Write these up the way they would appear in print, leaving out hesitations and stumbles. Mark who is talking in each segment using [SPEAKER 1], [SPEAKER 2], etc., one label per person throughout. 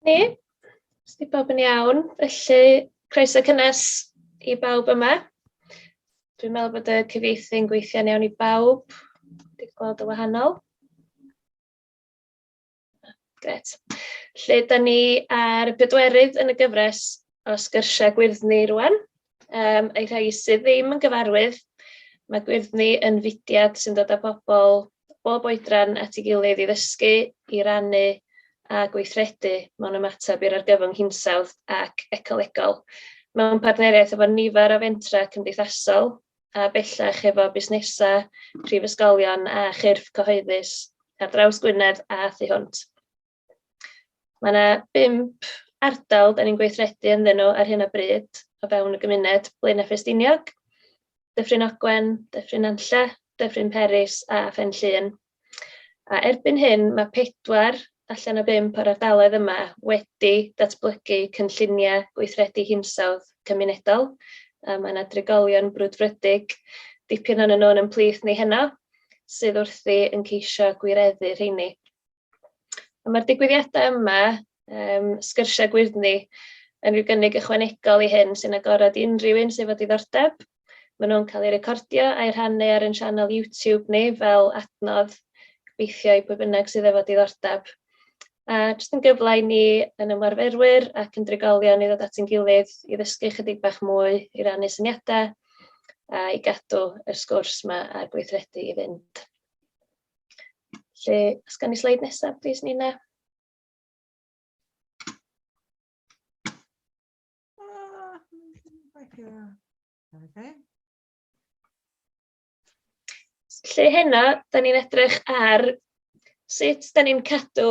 [SPEAKER 1] Ni, os di bawb yn iawn, felly croeso cynnes I bawb yma. Dwi'n meddwl bod y cyfieithu'n gweithio'n iawn I bawb. Dwi'n gweld y wahanol. Gret. Felly, da ni ar y bedwerydd yn y gyfres o sgyrsiau gwyrddni rwan. Ei rhai sydd ddim yn gyfarwydd, mae gwyrddni yn fudiad sy'n dod â pobl bob oedran at ei gilydd I ddysgu, I rannu a gweithredu mewn ymateb i'r argyfwng hinsawdd ac ecolegol. Mewn partneriaeth efo nifer o fentra cymdeithasol a bellach efo busnesau, prifysgolion a chyrff cyhoeddus ar draws Gwynedd a thu hwnt. Mae yna 5 ardal da ni'n gweithredu ynddyn nhw ar hyn o bryd o fewn y gymuned Blaenau Ffestiniog, Dyffryn Ogwen, Dyffryn Nantlle, Dyffryn Peris a Phenllyn. A erbyn hyn mae 4 allan o 5 o'r ardaloedd yma wedi datblygu cynlluniau gweithredu hinsawdd cymunedol. Mae yna drigolion brwdfrydig, dipyn o'n nhw'n yn plith ni heno, sydd wrthi yn ceisio gwireddu rheini. Mae'r digwyddiadau yma, sgyrsiau gwyrddni, yn rhyw gynnig ychwanegol I hyn sy'n agorad I unrhyw un sydd fod diddordeb. Maen nhw'n cael eu recordio a'i rhannu ar ein sianel YouTube ni fel adnodd gobeithio I pwy bynnag sydd efo diddordeb. A jyst yn gyfle I ni yn ymarferwyr ac yn drigolion I ddod at ein gilydd I ddysgu chydig bach mwy, I rannu syniadau a I gadw y sgwrs yma a'r gweithredu I fynd. Felly, os gan I sleid nesaf, please, Nina. Felly heno, da ni'n edrych ar sut da ni'n cadw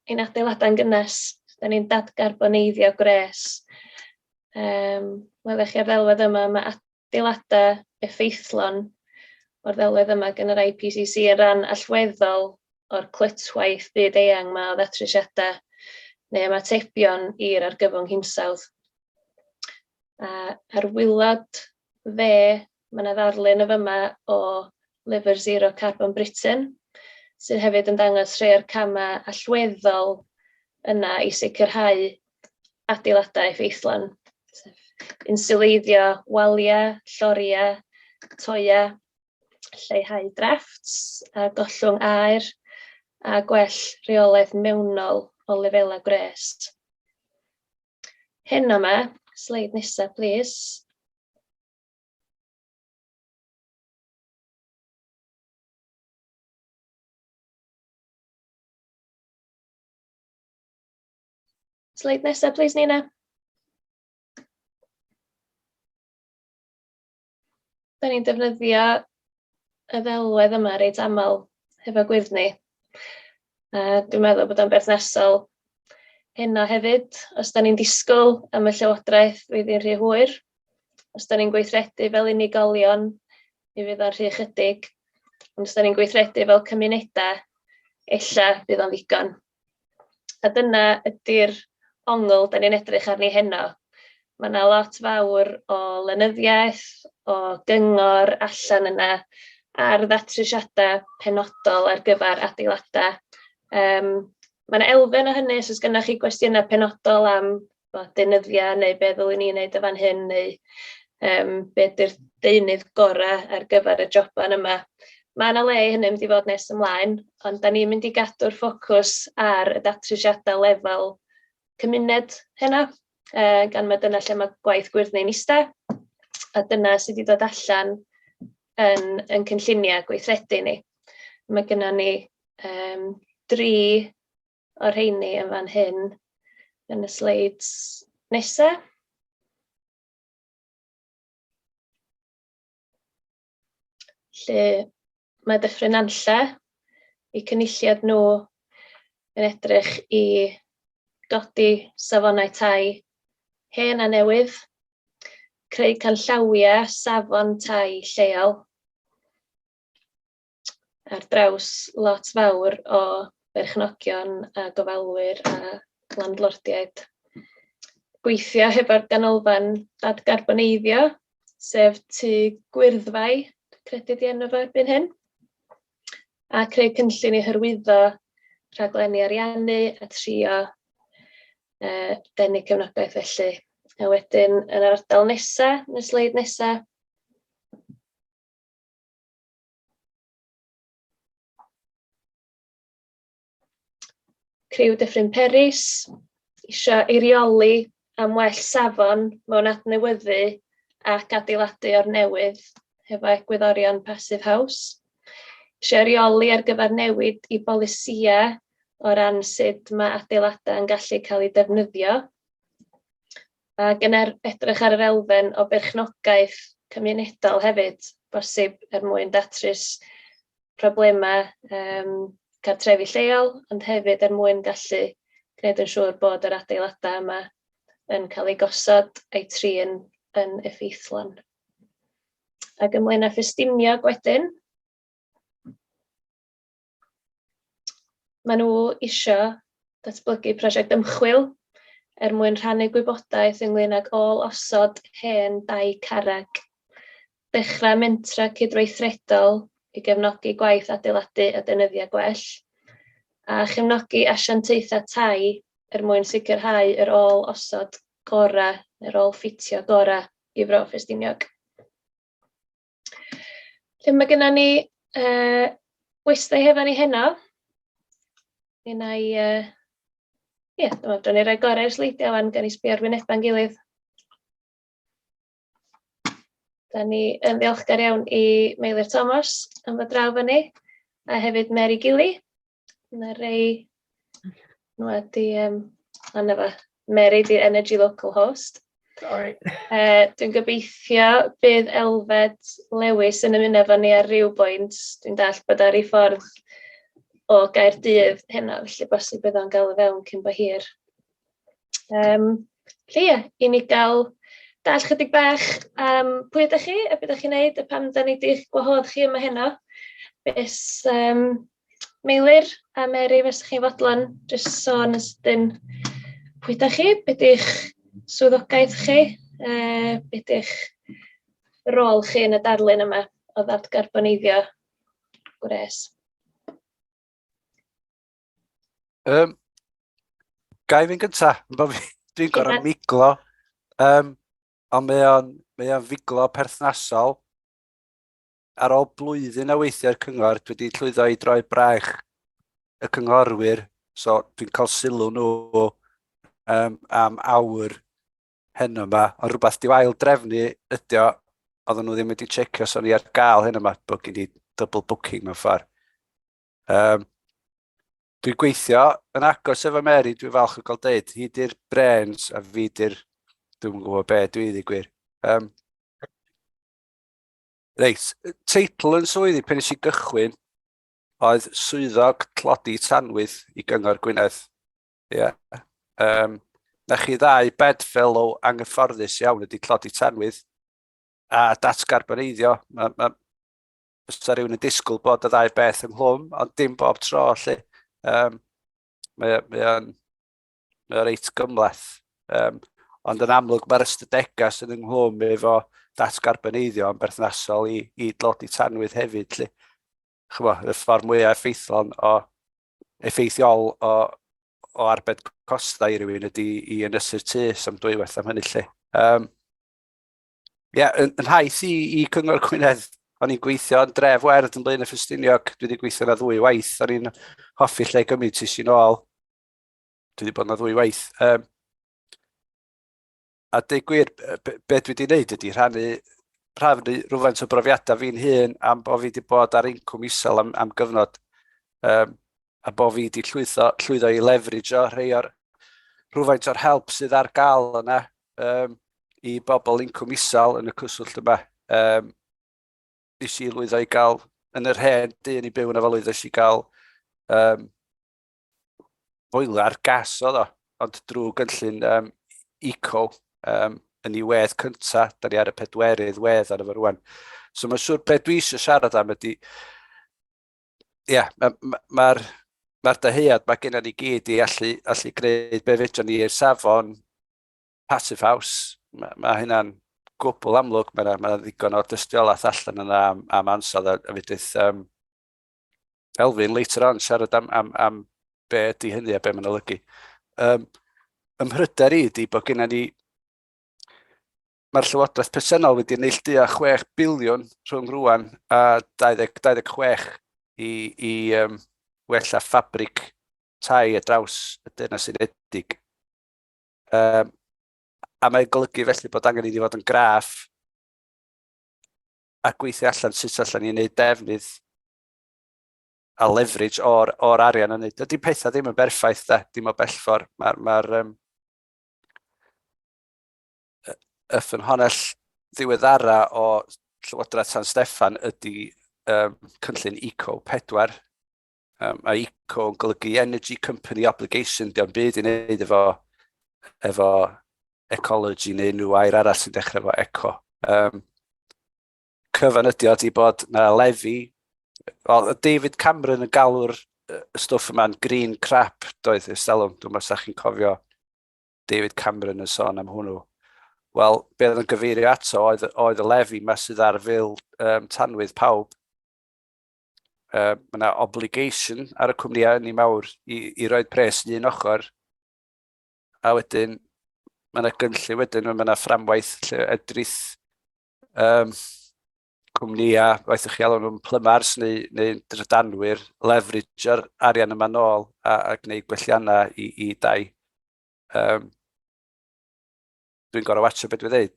[SPEAKER 1] ein adeiladau'n gynnes. Da ni'n dadgarboneiddio Gwres. Welwch chi ar ddelwedd yma, mae adeiladau effeithlon o'r ddelwedd yma gan yr IPCC yn ran allweddol o'r clytwaith byd eang yma o ddatrysiadau neu ymatebion i'r argyfwng hinsawdd. Ar wylod dde, mae yna ddarlun y fyma o lyfr Zero Carbon Britain, sydd hefyd yn dangos rhai o'r camau allweddol yna I sicrhau adeiladau effeithlon. Insuleiddio waliau, lloriau, toia, lleihau drafts, a gollwng aer, a gwell rheolaeth mewnol o lefelau Gwres. Heno yma, sleid nesaf, please. Sleid nesaf, please, Nina. Da ni'n defnyddio y ddelwedd yma reit aml hefo gwyrddni. Dwi'n meddwl bod o'n berthnasol heno hefyd, os da ni'n disgwyl am y llywodraeth fydd hi'n rhy hwyr, os da ni'n gweithredu fel unigolion, mi fydd o'n rhy chydig, ond os da ni'n gweithredu fel cymunedau, ella bydd o'n ddigon. A dyna ydy'r ongl da ni'n edrych arni heno. Mae yna lot fawr o lenyddiaeth, o gyngor allan yna, ar ddatrysiadau penodol ar gyfer adeiladau. Mae yna elfen o hynny, os gennych chi gwestiynau penodol am deunyddiau, neu be ddylwn ni'n wneud o fan hyn, neu be ydy'r deunydd gorau ar gyfer y joban yma. Mae yna le I hynny mynd I fod nes ymlaen, ond da ni'n mynd I gadw'r ffocws ar y datrysiadau lefel gymuned heno, gan mae dyna lle mae gwaith gwyrddni'n ista, a dyna sydd wedi dod allan yn cynlluniau gweithredu ni. Mae gennym ni 3 o'r rheini yn fan hyn yn y sleids nesaf. Lle mae Dyffryn Nantlle, I cynulliad nhw yn edrych I godi safonau tai hen a newydd, creu canllawiau safon tai lleol, ar draws lot fawr o berchnogion a gofalwyr a landlordiaid. Gweithio hefo'r ganolfan Dadgarboneiddio, sef tŷ Gwyrddni, credu di enw fo erbyn hyn, a creu cynllun I hyrwyddo rhaglenni ariannu a trio denu cefnogaeth felly. A wedyn, yn yr ardal nesaf, yn y sleid nesaf, criw Dyffryn Peris, isio eirioli am well safon mewn adnewyddu ac adeiladu o'r newydd hefo egwyddorion passive house. Isio eirioli ar gyfer newid i bolisia o ran sut mae adeiladau yn gallu cael ei defnyddio. Ac yn edrych ar yr elfen o berchnogaeth cymunedol hefyd, bosib mwyn datrys problemau cartrefi lleol, ond hefyd mwyn gallu gwneud yn siŵr bod yr adeiladau yma yn cael ei gosod a'i trin yn effeithlon. Ac ymlaen â ffestiniog wedyn, maen nhw eisiau datblygu prosiect ymchwil mwyn rhannu gwybodaeth ynglyn ag ôl osod hen dau carreg, dechrau mentra cydweithredol i gefnogi gwaith adeiladu a defnyddio gwell, a chefnogi asiantaethau tai mwyn sicrhau yr ôl osod gorau, yr ôl ffitio gorau i Fro Ffestiniog. Lle mae gennym ni westau hefo ni heno. Dyma ni roi gorau'r sleidio fan gan i sbio ar wyneba'n gilydd. Da ni yn ddiolchgar iawn i Meilir Thomas am ddod draw fyny, a hefyd Mae Gili. Yna rei nhw ydi, anna fo, Mary di Energy Local Host. Dwi'n gobeithio bydd Elfed Lewis yn ymuno efo ni ar ryw bwynt. Dwi'n dall bod ar ei ffordd o Gaerdydd heno, felly bosib bydd o'n gael y fewn cyn bo hir. I ni gael dall chydig bach pwy ydych chi, a beth ydych chi'n neud, a pam da ni di'ch gwahodd chi yma heno. Bys Meilir a Mary fesach chi fodlon jyst sôn ysdyn pwy ydych chi, beth ydych swyddogaeth chi, beth ydych rôl chi yn y darlun yma o Dadgarboneiddio Gwres.
[SPEAKER 2] Gai fi'n gyntaf, dwi'n gorau miglo, ond mae o'n figlo perthnasol. Ar ôl blwyddyn o weithio'r cyngor, dwi wedi llwyddo i droi braich y cynghorwyr, so dwi'n cael sylw nhw am awr heno yma, ond rhywbeth di ail drefnu ydi o, oedden nhw ddim wedi checio so ni ar gael heno yma, bod gen i double booking mewn ffordd. Dwi'n gweithio yn agos efo Mary, dwi'n falch o gael deud, hi di'r brains a fi di'r, dwi'n gwybod be dwi wedi gwir. Reit, teitl yn swyddi pen nes i gychwyn oedd swyddog tlodi tanwydd i gyngor Gwynedd. Na chi ddau bedfellow anghyfforddus iawn ydi tlodi tanwydd a Dadgarboneiddio. Fysa rhywun yn disgwyl bod y ddau beth ynghlwm, ond dim bob tro lle. Mae o'n reit gymleth, ond yn amlwg mae'r ystadegau sydd ynghlwm efo Dadgarboneiddio yn berthnasol i dlodi tanwydd hefyd. Y ffordd mwyaf effeithiol o arbed costau i rywun ydy i ynysu'r tys am dwywaith am hynny. Yn haith i Cyngor Gwynedd, o'n i'n gweithio yn dref werdd yn Blaen y Ffestiniog, dwi wedi gweithio yna 2 waith, o'n i'n hoffi lle gymryd tis i nôl, dwi wedi bod yna 2 waith. A dweud gwir, beth dwi wedi gwneud ydy rhannu rhywfaint o brofiadau fi'n hun am bod fi wedi bod ar incwm isel am gyfnod, a bod fi wedi llwyddo i leverage o rhywfaint o'r help sydd ar gael yna i bobl incwm isel yn y cwswllt yma. Nes i lwyddo i gael, yn yr hen dyn i byw yna fel lwyddos i gael boiler gas oedd o, ond drwy gynllun eco yn ei wedd cynta, da ni ar y 4 wedd ar efo rwan. So mae'n siŵr beth dwi eisiau siarad am ydy, mae'r deheuad mae gennym ni gyd i allu gwneud be fedrwn ni i'r safon passive house. Mae hynna'n gwbl amlwg, mae ddigon o dystiolaeth allan yna am ansawdd a fedrith Elfyn later on siarad am be ydy hynny a be mae'n olygu. ymhryder i ydi bod gennym ni, mae'r llywodraeth presennol wedi neilltua 6 biliwn rhwng rwan a 26 i wella ffabrig tai a draws y Deyrnas Unedig. A mae'n golygu felly bod angen i ni fod yn graff a gweithio allan sut allan ni'n neud defnydd a leverage o'r arian yn neud. Ydy pethau ddim yn berffaith, dim o bellfor. Mae'r y ffynhonnell ddiweddara o Llywodraeth San Steffan ydy cynllun Eco-4. A Eco yn golygu Energy Company Obligation, diolch byd i wneud efo ecology neu nhw air arall sy'n dechrau efo eco. Cyfan ydi o di bod na lefi, David Cameron yn galw'r stwff yma'n green crap, doedd ystelwm, dwi'n meddwl chi'n cofio David Cameron yn sôn am hwnnw. Wel, be oedd yn gyfeirio ato oedd y lefi yma sydd ar fil tanwydd pawb. Mae yna obligation ar y cwmnïau yn ei mawr i roed pres yn un ochr, a wedyn mae yna gynllun wedyn, mae yna fframwaith lle edrych cwmnïau, waith chi alw nhw'n plymars neu drydanwyr, leverage ar arian yma nôl a gwneud gwelliannau i dai. Dwi'n gorau watcho beth dwi'n dweud.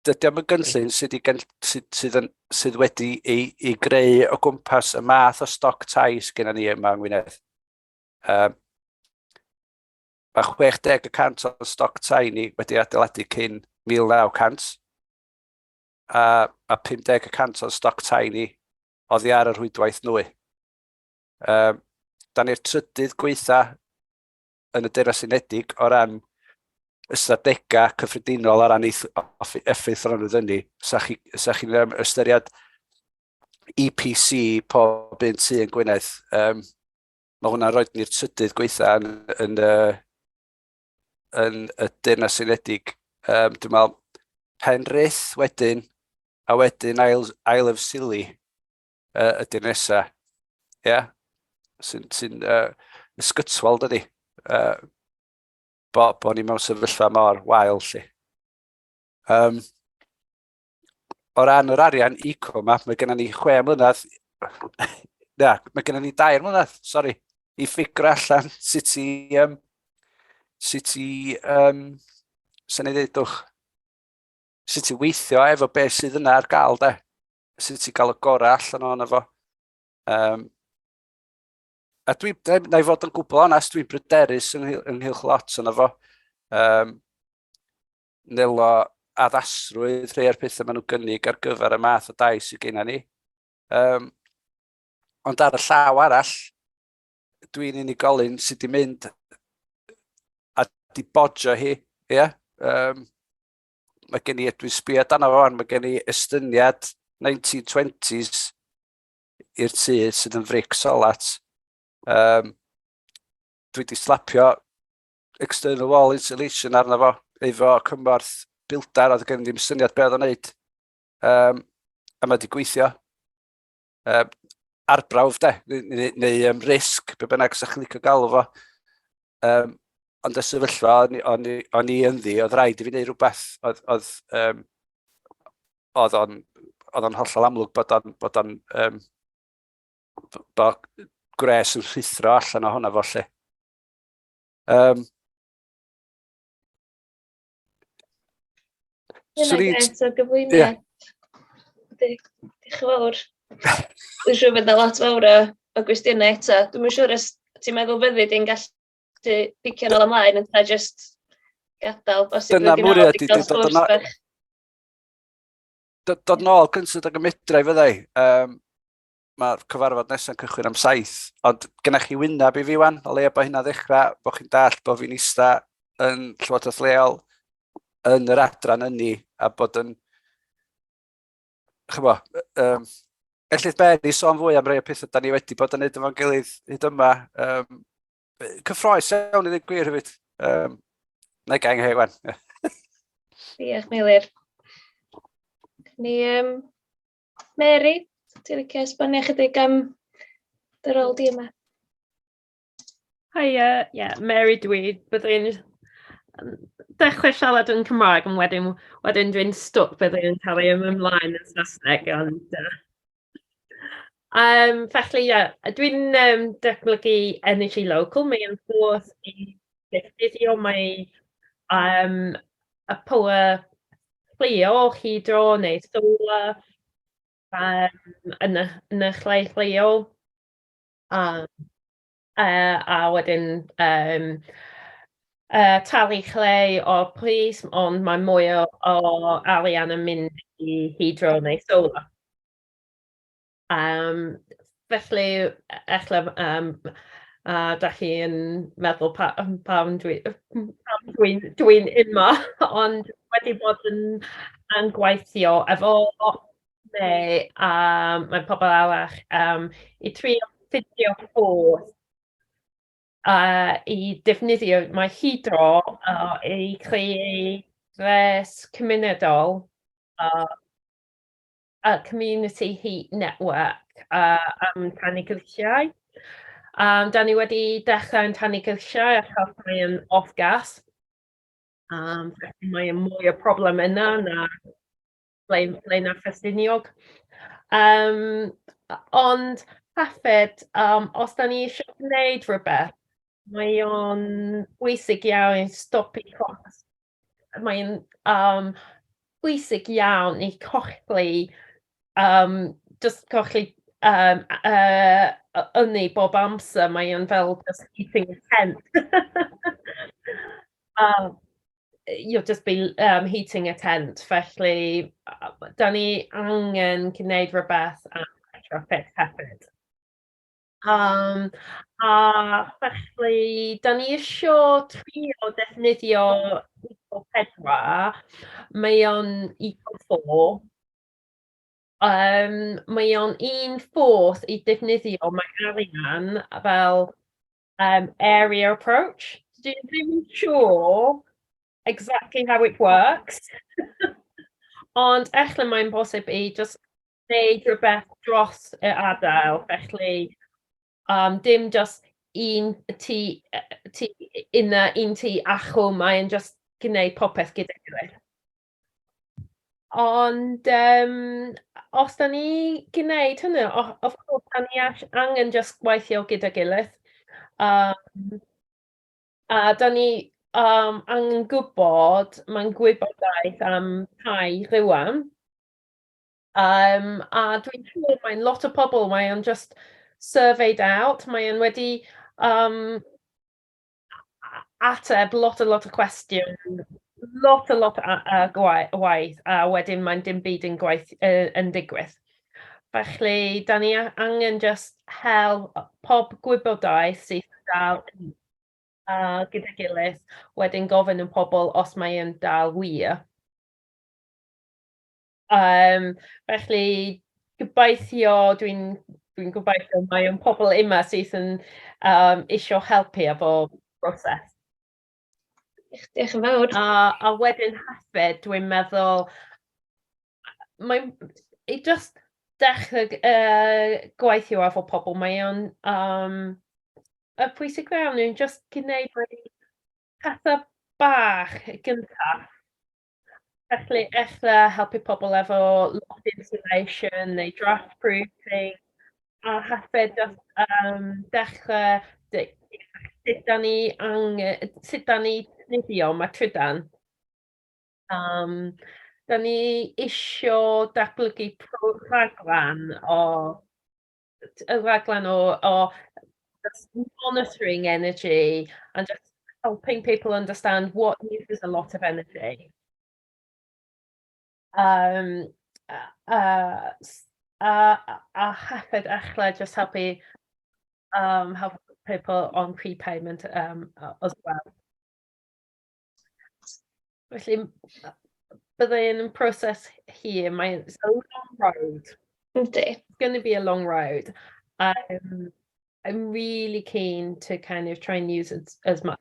[SPEAKER 2] Dydy am y gynllun sydd wedi ei greu o gwmpas y math o stoc tai sydd ni yma yng Ngwynedd. Mae 60% o stoc tai ni wedi adeiladu cyn 1900 a 50% o stoc tai ni oddi ar y rhwydwaith nwy. Da ni'r trydydd gweitha yn y Deyrnas Unedig o ran ystadegau cyffredinol ar ran effaith rhan o ddynnu. Sa chi'n ystyried EPC pob un tŷ yn Gwynedd. Mae hwnna'n rhoi ni'r trydydd gweitha yn y Deyrnas Unedig. Dwi'n meddwl Penrith wedyn, a wedyn Isle of Scilly ydy'r nesaf. Sy'n ysgytwol dydi. Bo ni mewn sefyllfa mor wael lly. O ran yr arian eco yma, mae gennym ni 6 mlynedd, mae gennym ni 2 mlynedd, sori, i ffigro allan sut i weithio efo beth sydd yna ar gael de, sut i gael y gorau allan o'na fo. A na i fod yn gwbl onest, dwi'n bryderus ynghylch lot yna fo. Nelo addasrwydd rhai o'r pethau maen nhw'n gynnig ar gyfer y math o dai sydd gennym ni. Ond ar y llaw arall, dwi'n unigolyn sydd wedi mynd a di bodio hi. Mae gen i, dwi'n sbio dan o fan, mae gen i estyniad 1920s i'r tŷ sydd yn fric solat. Dwi wedi slapio external wall insulation arno fo efo cymorth bildar oedd gen ddim syniad beth o'n neud. A mae wedi gweithio. Arbrawf de, neu risg, be bynnag sa'ch chi'n licio galw fo. Ond y sefyllfa o'n i ynddi, oedd rhaid i fi wneud rhywbeth oedd o'n hollol amlwg bod o'n Gwres yn rhithro allan o hwnna fo lle.
[SPEAKER 1] Yna gret o gyflwyniad. Diolch yn fawr. Dwi'n siŵr bod yna lot fawr o gwestiynau eto. Dwi'n siŵr os ti'n meddwl fyddi di'n gallu picio nôl ymlaen yn ta just gadael bosib
[SPEAKER 2] dyna mwriad i dod nôl cynsyd ag y medrai fyddai. Mae'r cyfarfod nesau'n cychwyn am 7, ond gennych chi wyneb i fi wan, o leia bod hynna ddechrau, bod chi'n dallt bod fi'n ista yn Llywodraeth leol yn yr adran ynni, a bod yn, chybo, ellith Ben i sôn fwy am rei o pethau da ni wedi bod yn neud efo'n gilydd hyd yma. Cyffroes iawn i ddweud gwir hefyd. Na i gang hei wan.
[SPEAKER 1] Diolch, Meilir. Ni, Mary, ti'n licio esbonio chydig am dy rôl di yma?
[SPEAKER 3] Hiya, Mary dwi. Byddai'n dechrau siarad yn Cymraeg, ond wedyn dwi'n stwc byddai'n cael ei ymlaen yn Saesneg. Felly, dwi'n datblygu energy local. Mae'n ffordd i ddefnyddio y power lleol, hydro neu solar yn y lle lleol. A wedyn talu lle o'r pris, ond mae mwy o arian yn mynd i hydro neu solar. Felly, da chi yn meddwl pam dwi'n yma, ond wedi bod yn gweithio efo mae pobl arall i trio ffidio ffordd i defnyddio mae hydro i creu Gwres cymunedol, a community heat network am tannu grisiau. Da ni wedi dechrau'n tannu grisiau achos mae'n off-gas. Mae mwy o problem yna na ble na Ffestiniog. Ond hefyd, os da ni eisiau gwneud rhywbeth, mae o'n bwysig iawn i stopio cost. Mae'n bwysig iawn i colli just colli ynni bob amser. Mae o'n fel just heating a tent. You'll just be heating a tent. Felly, da ni angen gwneud rhywbeth am retrofit hefyd. Felly, da ni isio trio defnyddio Eco-4. Mae o'n Eco-4. Mae o'n un ffordd i defnyddio mae arian fel area approach. Dwi'n ddim yn siŵr exactly how it works. Ond ella mae'n bosib i just wneud rhywbeth dros y ardal. Felly, dim just un tŷ achw, mae'n just gwneud popeth gyda gilydd. Ond os da ni gwneud hynny, of course, da ni angen just gweithio gyda gilydd. A da ni angen gwybod, mae'n gwybodaeth am tai rhywan. A dwi'n siŵr mae'n lot o pobl, mae'n just surveyed out, mae'n wedi ateb lot o cwestiwn, lot o gwaith, a wedyn mae'n dim byd yn digwydd. Felly, da ni angen just hel pob gwybodaeth sydd dal gyda gilydd, wedyn gofyn yn pobl os mae'n dal wir. Felly, dwi'n gobeithio mae'n pobl yma sydd yn isio helpu efo broses.
[SPEAKER 1] Diolch yn fawr.
[SPEAKER 3] A wedyn hefyd, dwi'n meddwl, i just dechrau gweithio efo pobl, mae o'n pwysig iawn yn just gwneud pethau bach gyntaf. Felly, helpu pobl efo loft insulation neu draft proofing, a hefyd dechrau sut da ni defnyddio mae trydan. Da ni isio datblygu rhaglen o monitoring energy and just helping people understand what uses a lot of energy. A hefyd just helpu people on prepayment as well. Felly, byddai'n proses hir, it's a long road.
[SPEAKER 1] It's
[SPEAKER 3] going to be a long road. I'm really keen to kind of try and use as much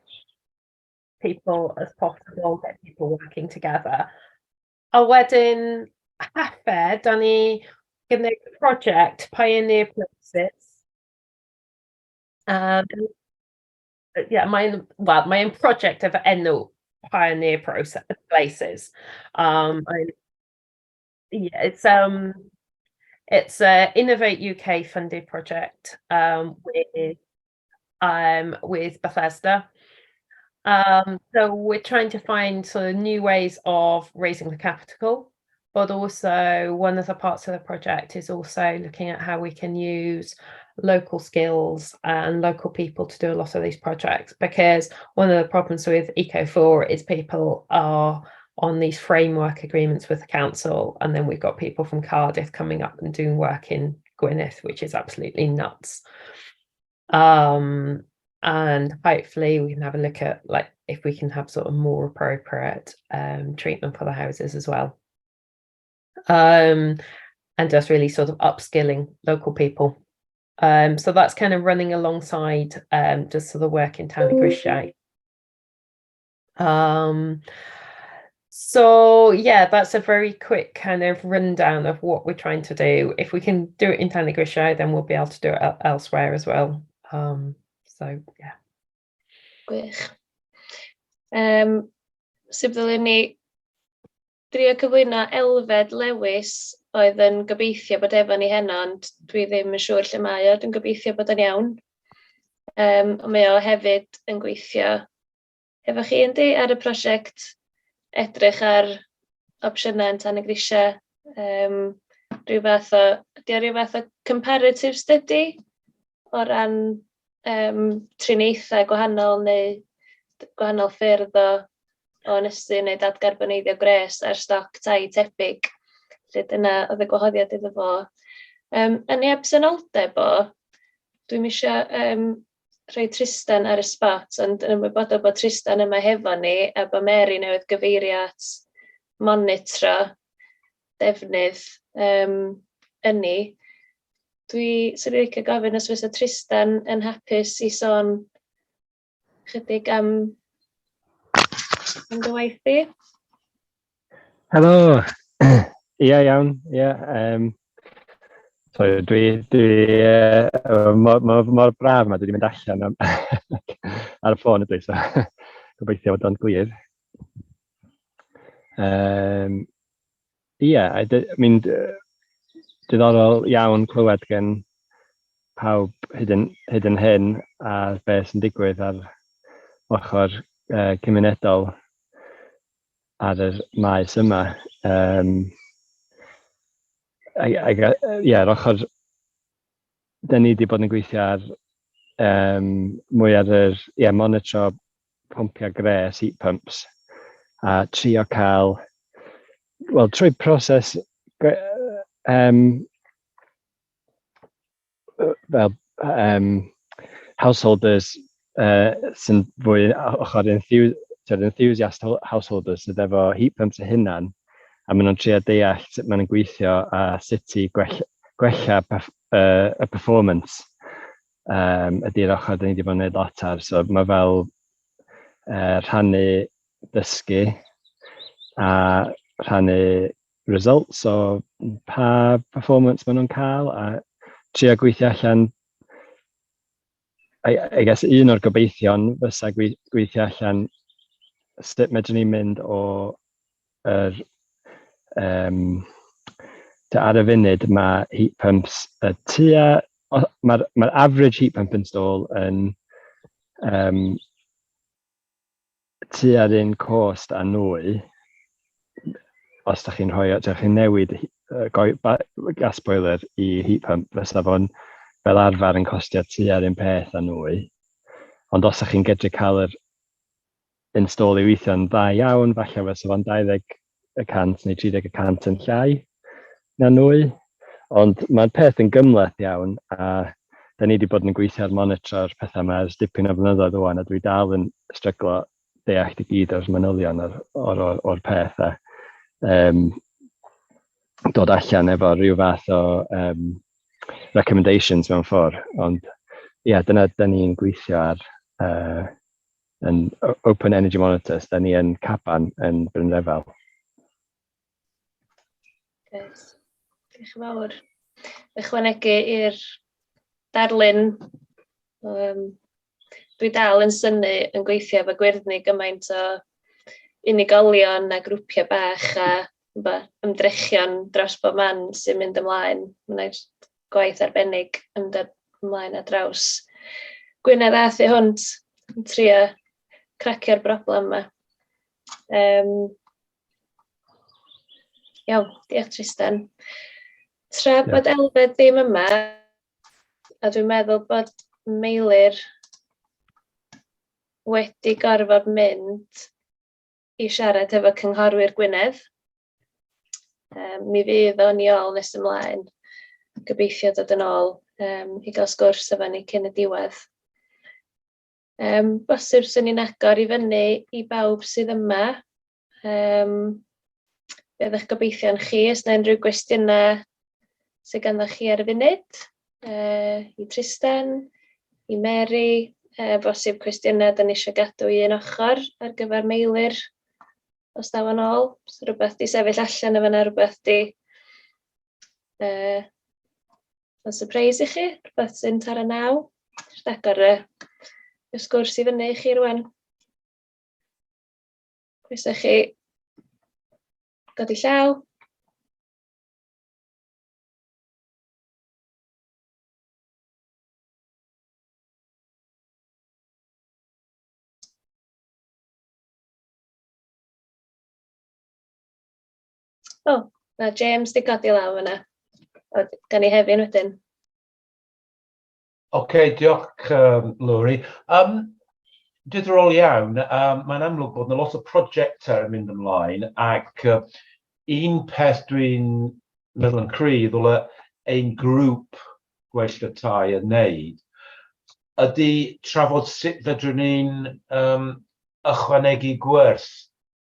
[SPEAKER 3] people as possible, get people working together. A wedyn, hefyd, da ni gwneud project Pioneer Places. mae'n prosiect efo enw Pioneer Places. It's a Innovate UK funded project with Bethesda. So we're trying to find sort of new ways of raising the capital, but also one of the parts of the project is also looking at how we can use local skills and local people to do a lot of these projects, because one of the problems with Eco4 is people are on these framework agreements with the council, and then we've got people from Cardiff coming up and doing work in Gwynedd, which is absolutely nuts. And hopefully we can have a look at like if we can have sort of more appropriate treatment for the houses as well. And just really sort of upskilling local people. So that's kind of running alongside just sort of work in Town Grisiau. So yeah, that's a very quick kind of rundown of what we're trying to do. If we can do it in Town Grisiau, then we'll be able to do it elsewhere as well. So yeah.
[SPEAKER 1] Gwych. Sut ddylwn ni drio cyflwyno elfed lewis oedd yn gobeithio bod efo ni heno, ond dwi ddim yn siŵr lle mae o, dwi'n gobeithio bod yn iawn. Mae o hefyd yn gweithio efo chi yndi ar y prosiect edrych ar opsiynau yn Tan y Grisiau, ryw fath o comparative study o ran triniaethau gwahanol neu gwahanol ffyrdd o ynysu neu dadgarboneiddio Gwres ar stoc tai tebyg. Lle dyna oedd y gwahoddiad iddo fo. Yn ei absenoldeb o, dwi'n eisiau rhoi Tristan ar y spot, ond yn ymwybodol bod Tristan yma hefo ni, a bod Mary newydd gyfeirio at monitro defnydd ynni. Dwi'n licio gofyn os fysa Tristan yn hapus i sôn chydig am dy waith i.
[SPEAKER 4] Helo. Ia, iawn. Ia. Sorry, mor braf yma, dwi wedi mynd allan ar y ffôn ydw i, so gobeithio bod o'n glir. Ia, diddorol iawn clywed gen pawb hyd yn hyn a beth sy'n digwydd ar ochr gymunedol ar y maes yma. Ar ochr, da ni wedi bod yn gweithio ar mwy ar yr monitro pwmpiau gres, heat pumps, a trio cael, wel, trwy proses householders sy'n fwy ochr enthusiast householders sydd efo heat pumps y hunan, a maen nhw'n trio deall sut maen nhw'n gweithio a sut i gwella y performance ydy'r ochr da ni wedi bod yn gwneud lot ar. So mae fel rhannu dysgu a rhannu results o pa performance maen nhw'n cael a trio gweithio allan. I guess un o'r gobeithion fysa gweithio allan sut medrwn ni mynd o ar y funud mae heat pumps mae'r average heat pump install yn tua'r un cost a nwy. Os da chi'n newid gas boiler i heat pump, fysa fo'n fel arfer yn costio tua'r un peth a nwy. Ond os da chi'n gedru cael yr install i weithio'n dda iawn, falle fysa fo'n 20% neu 30% yn llai na nwy. Ond mae'r peth yn gymleth iawn, a da ni wedi bod yn gweithio ar monitro'r pethau yma ers dipyn o flynyddoedd ŵan, a dwi dal yn stryglo deall i gyd o'r manylion o'r peth a dod allan efo rhyw fath o recommendations mewn ffordd. Ond ia, dyna da ni'n gweithio ar yn Open Energy Monitors, da ni yn Caban yn Brynrefel.
[SPEAKER 1] Diolch yn fawr. Ychwanegu i'r darlun dwi dal yn synnu yn gweithio efo gwyrddni gymaint o unigolion a grwpiau bach a ymdrechion dros bob man sy'n mynd ymlaen. Mae'n gwaith arbennig yn dod ymlaen a draws Gwynedd a thu hwnt yn trio cracio'r broblem yma. Iawn, diolch Tristan. Tra bod Elfed ddim yma, a dwi'n meddwl bod Meilir wedi gorfod mynd i siarad efo cynghorwyr Gwynedd. Mi fydd o'n i ôl nes ymlaen, gobeithio dod yn ôl i gael sgwrs efo ni cyn y diwedd. Bosib sy'n ni'n agor i fyny i bawb sydd yma. Bydd eich gobeithio'n chi, os yna unrhyw gwestiynau sydd ganddo chi ar y funud, i Tristan, i Mary, bosib cwestiynau dyn ni eisiau gadw i un ochr ar gyfer Meilir os daw yn ôl. Os rhywbeth di sefyll allan efo yna, rhywbeth di yn surprise i chi, rhywbeth sy'n tar y naw. Jyst agor y sgwrs i fyny i chi rwan. Croeso chi godi llaw. Na James di godi law yna. Gan i hefyd wedyn.
[SPEAKER 5] Diolch Lori. Diddorol iawn, mae'n amlwg bod yna lot o prosiectau yn mynd ymlaen ac un peth dwi'n meddwl yn cryf ddyle ein grŵp gweithredu yn wneud ydy trafod sut fedrwn ni'n ychwanegu gwers,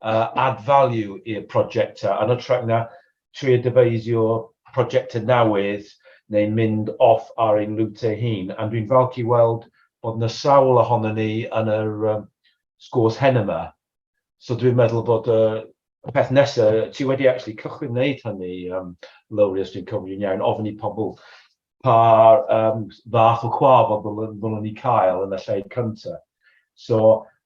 [SPEAKER 5] add value i'r prosiectau, yn ytrach na trio dyfeisio prosiectau newydd neu'n mynd off ar ein lwtau hun. A dwi'n falch i weld bod yna sawl ohono ni yn yr sgwrs hen yma. So dwi'n meddwl bod y peth nesaf, ti wedi actually cychwyn wneud hynny, Lowry, os dwi'n cofio'n iawn, ofyn i pobl pa fath o chwafod ddylwn ni cael yn y lle cyntaf. So,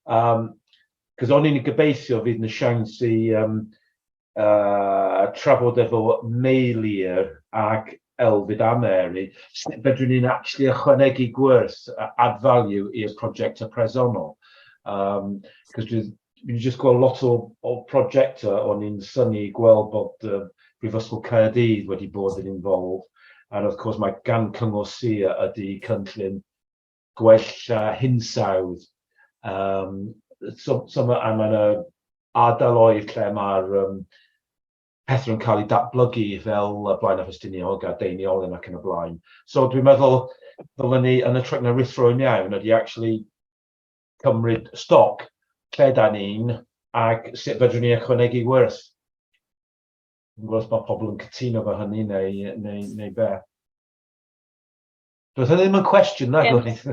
[SPEAKER 5] cos o'n i'n gobeithio fydd yna siawns i trafod efo Meilir ac Elfyd a Mary, sut fedrwn ni'n actually ychwanegu gwrs, add value i'r prosiectau presennol. Cos dwi'n just gweld lot o prosiectau o'n i'n synnu gweld bod Brifysgol Caerdydd wedi bod yn involved. And of course mae gan cyngor sir ydy cynllun gwella hinsawdd. Mae'n ardaloedd lle mae'r pethau yn cael ei datblygu fel Blaen a Ffestiniog a Deiniolen ac yn y blaen. So dwi'n meddwl ddylen ni yn y trec na rithro'n iawn ydy actually cymryd stoc lle da ni'n ac sut fedrwn ni ychwanegu gwrs. Dwi'n gwybod os mae pobl yn cytuno fo hynny neu be. Doedd hynny ddim yn cwestiwn na, Gwynedd.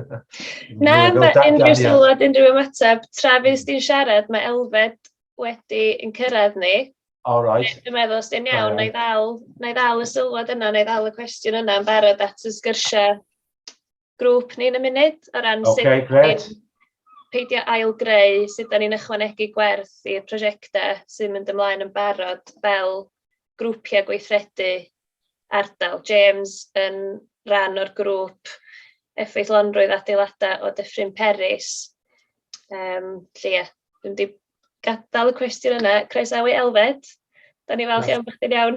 [SPEAKER 1] Na, mae unrhyw sylwad, unrhyw ymateb. Tra fydd di'n siarad, mae Elfed wedi yn cyrraedd ni.
[SPEAKER 5] All right.
[SPEAKER 1] Dwi'n meddwl os di'n iawn, na i ddal y sylwad yna, na i ddal y cwestiwn yna yn barod at y sgyrsiau grŵp ni'n y munud o ran sut ni'n peidio ail-greu, sut da ni'n ychwanegu gwerth i'r prosiectau sy'n mynd ymlaen yn barod fel grwpiau gweithredu ardal. James yn rhan o'r grŵp effeithlonrwydd adeiladau o Dyffryn Peris. Dwi'n di gadael y cwestiwn yna. Croesawu Elfed. Da ni falch iawn bod chdi'n iawn.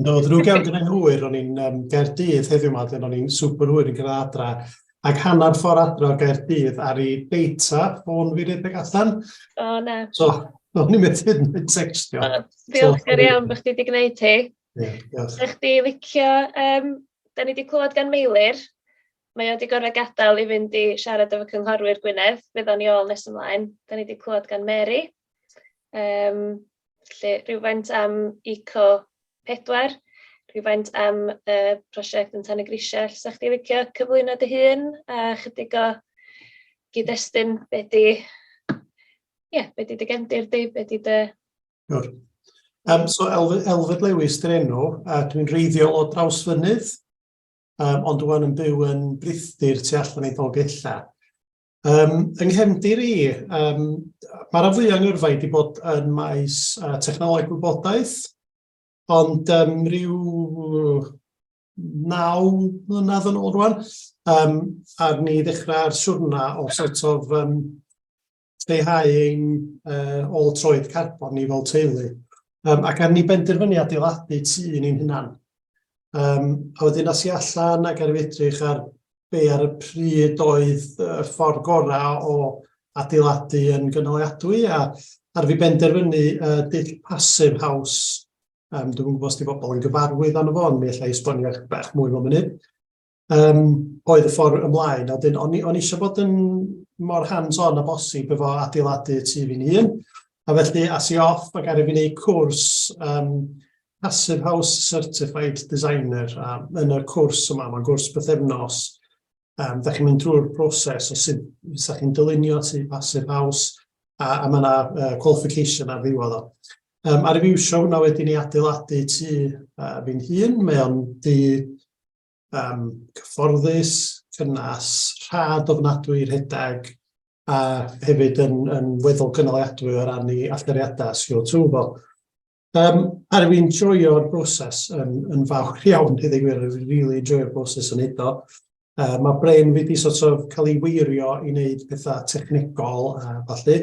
[SPEAKER 6] No, ddrwg iawn gyda'n hwyr. O'n i'n Gaerdydd heddiw yma, o'n i'n super hwyr yn gyda adra. Ac hanner ffordd adra o Gaerdydd ar ei beita, ffôn fi redeg allan. O, na. So, o'n i'n mynd sextio.
[SPEAKER 1] Diolchgar iawn bod chdi wedi gwneud hi. Ydych chi licio, da ni wedi clywed gan Meilir. Mae o wedi gorfod gadael i fynd i siarad efo cynghorwyr Gwynedd. Fydd o'n i ôl nes ymlaen. Da ni wedi clywed gan Mary. Rhywfaint am Eco-4, rhywfaint am prosiect yn Tan y Grisiau. Sa chdi licio cyflwyno dy hun a chydig o gyd-destun be di dy gefndir di, be di dy...
[SPEAKER 6] So Elfed Lewis dy'r enw, a dwi'n reiddiol o Drawsfynydd, ond dwi'n yn byw yn Brythdir tu allan i Dolgella. Yng nghefndir i, mae'r rhan fwyaf yng Ngyrfa wedi bod yn maes technoleg wybodaeth, ond rhyw 9 mlynedd yn ôl rwan, a ni ddechrau'r siwrna o sort of lleihau ein ôl-troed carbon ni fel teulu. Ac ar ni benderfynu adeiladu tŷ ni'n hunan. A wedyn as i allan ac ar ei edrych ar be ar y pryd oedd ffordd gorau o adeiladu yn gynaliadwy, a ar fi benderfynu dull passive house. Dwi'n gwybod os di bobl yn gyfarwydd arno fo, ond mi allai esbonio bach mwy mewn munud. Oedd y ffordd ymlaen, a wedyn o'n eisiau bod yn mor hands-on a bosib efo adeiladu tŷ fi'n hun. A felly, as i off, ac ar ei fi wneud cwrs Passive House Certified Designer. Yn y cwrs yma, mae'n gwrs bythefnos. Da chi'n mynd drwy'r proses o sut chi'n dylunio tŷ Passive House, a mae yna qualification ar ddiwedd o. Ar y fiwsio hwnna wedyn ni adeiladu tŷ fi'n hun. Mae'n cyfforddus, cynnas, rhad ofnadwy, rhedeg, a hefyd yn weddol gynaliadwy o ran i allariadau CO2 fo. Ar fi'n joio'r broses yn fawr iawn, hyddi gwir, fi'n really enjoyo'r broses yn edo. Mae brain fi wedi sort of cael ei weirio i wneud pethau technegol a falle.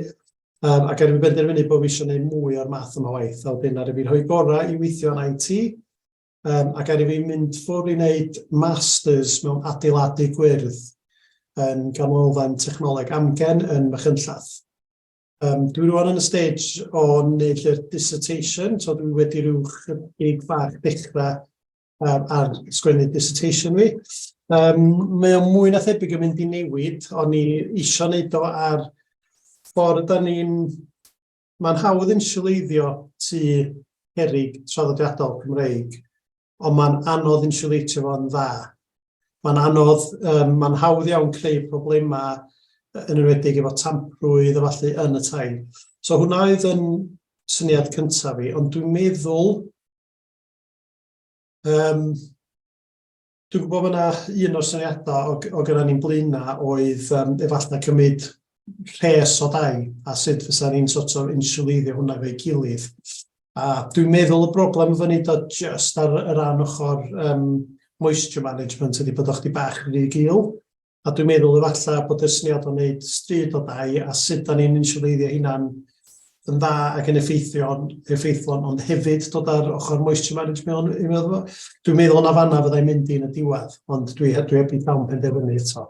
[SPEAKER 6] Ac ar fi'n benderfynu bod fi eisiau gwneud mwy o'r math yma waith. A wedyn ar fi'n rhoi gorau i weithio yn IT. Ac ar fi'n mynd ffwrdd i wneud masters mewn adeiladu gwyrdd yn ganolfan technoleg amgen yn Machynllath. Dwi rwan yn y stage o wneud ll'r dissertation, so dwi wedi rhyw chydig bach dechrau ar sgwennu dissertation fi. Mae o'n mwy na thebyg yn mynd i newid, ond ni eisiau wneud o ar ffordd mae'n hawdd insiwleiddio tŷ herig traddodiadol Cymreig, ond mae'n anodd insiwleitio fo'n dda. Mae'n hawdd iawn creu problemau yn enwedig efo tamprwydd a falle yn y tai. So hwnna oedd yn syniad cyntaf fi, ond dwi'n meddwl, dwi'n gwybod yna un o'r syniadau o gyda ni'n blaena oedd efallai cymryd rhes o dai a sut fysa ni'n sort of insiwleiddio hwnna fe'i gilydd. A dwi'n meddwl y broblem fyny dod just ar y ran ochr moisture management ydy bod o'ch di bach rhy gil. A dwi'n meddwl efallai bod y syniad o wneud stryd o dai a sut da ni'n insiwleiddio hynna'n yn dda ac yn effeithlon, ond hefyd dod ar ochr moisture management. Dwi'n meddwl yna fanna fyddai'n mynd i'n y diwedd, ond dwi heb i llawn penderfynu eto.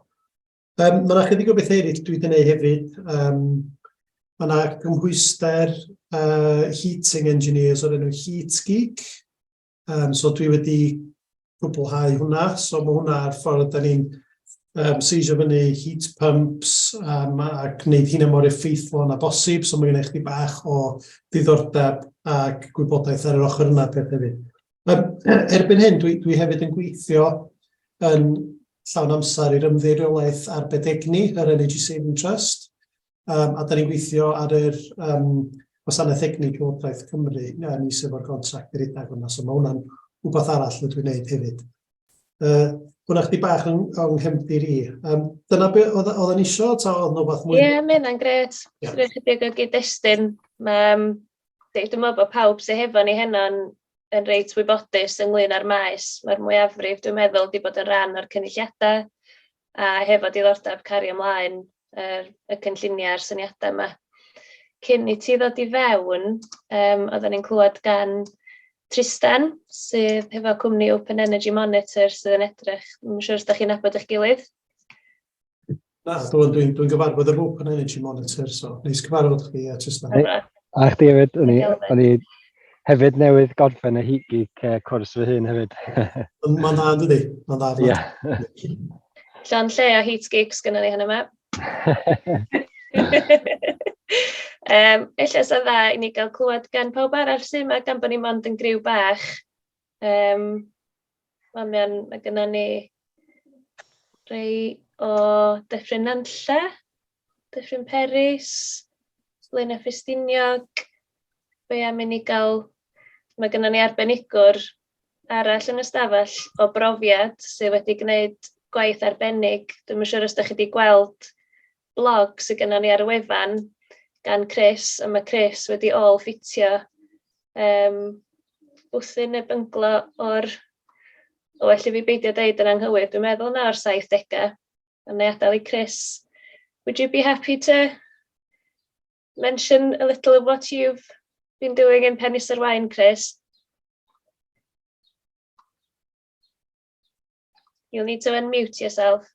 [SPEAKER 6] Mae yna chydig o beth eraill dwi wedi gwneud hefyd. Mae yna gymhwyster heating engineers o'r enw Heat Geek. So dwi wedi gwblhau hwnna. So mae hwnna ar ffordd da ni'n seisio fyny heat pumps a gwneud hynny mor effeithlon a bosib. So mae gen i chdi bach o ddiddordeb ac gwybodaeth ar yr ochr yna peth hefyd. Erbyn hyn, dwi hefyd yn gweithio yn llawn amser i'r ymddiriolaeth arbedegni, yr Energy Saving Trust. A da ni'n gweithio ar yr Gwasanaeth Egni Llywodraeth Cymru, ni sef o'r contract yr udag hwnna, so mae hwnna'n rhywbeth arall na dwi'n gwneud hefyd. Hwna chdi bach yn nghefndir i. Dyna beth oedd yn isio, ta oedd nhw beth mwy?
[SPEAKER 1] Ie, mae hynna'n gret. Rwy'n chydig o gyd-destun. Dwi'n meddwl bod pawb sy'n hefo ni hynna'n yn reit wybodus ynglyn â'r maes. Mae'r mwyafrif, dwi'n meddwl, wedi bod yn rhan o'r cynulliadau a hefo diddordeb cario ymlaen y cynlluniau'r syniadau yma. Cyn i ti ddod i fewn, oedden ni'n clywed gan Tristan, sydd hefo cwmni Open Energy Monitor sydd yn edrych. Dwi'n siŵr os da chi'n nabod eich gilydd.
[SPEAKER 6] Na, dwi'n gyfarfod yr Open Energy Monitor, so neis gyfarfod chi, Tristan.
[SPEAKER 4] A chdi hefyd, o'n i hefyd newydd gorffen y Heat Geek cwrs fy hun hefyd.
[SPEAKER 6] Mae'n dda, dydi? Mae'n dda.
[SPEAKER 4] Ie.
[SPEAKER 1] Llan lle o Heat Geeks gyda ni hynny yma. Ella sy'n dda i ni gael clywed gan pawb arall sy'n yma gan bod ni mond yn griw bach. Mae gyda ni rei o Dyffryn Nantlle, Dyffryn Peris, Blaenau Ffestiniog. Be am i ni gael, mae gyda ni arbenigwr arall yn y stafell o brofiad sydd wedi gwneud gwaith arbennig. Dwi'n yn siŵr os da chi wedi gweld blog sydd gennym ni ar y wefan gan Chris, a mae Chris wedi ffitio bwthyn neu bynglo o well i fi beidio deud yn anghywir, dwi'n meddwl na o'r 70au, a neu adael i Chris. Would you be happy to mention a little of what you've been doing in Penis Arwain, Chris? You'll need to unmute yourself.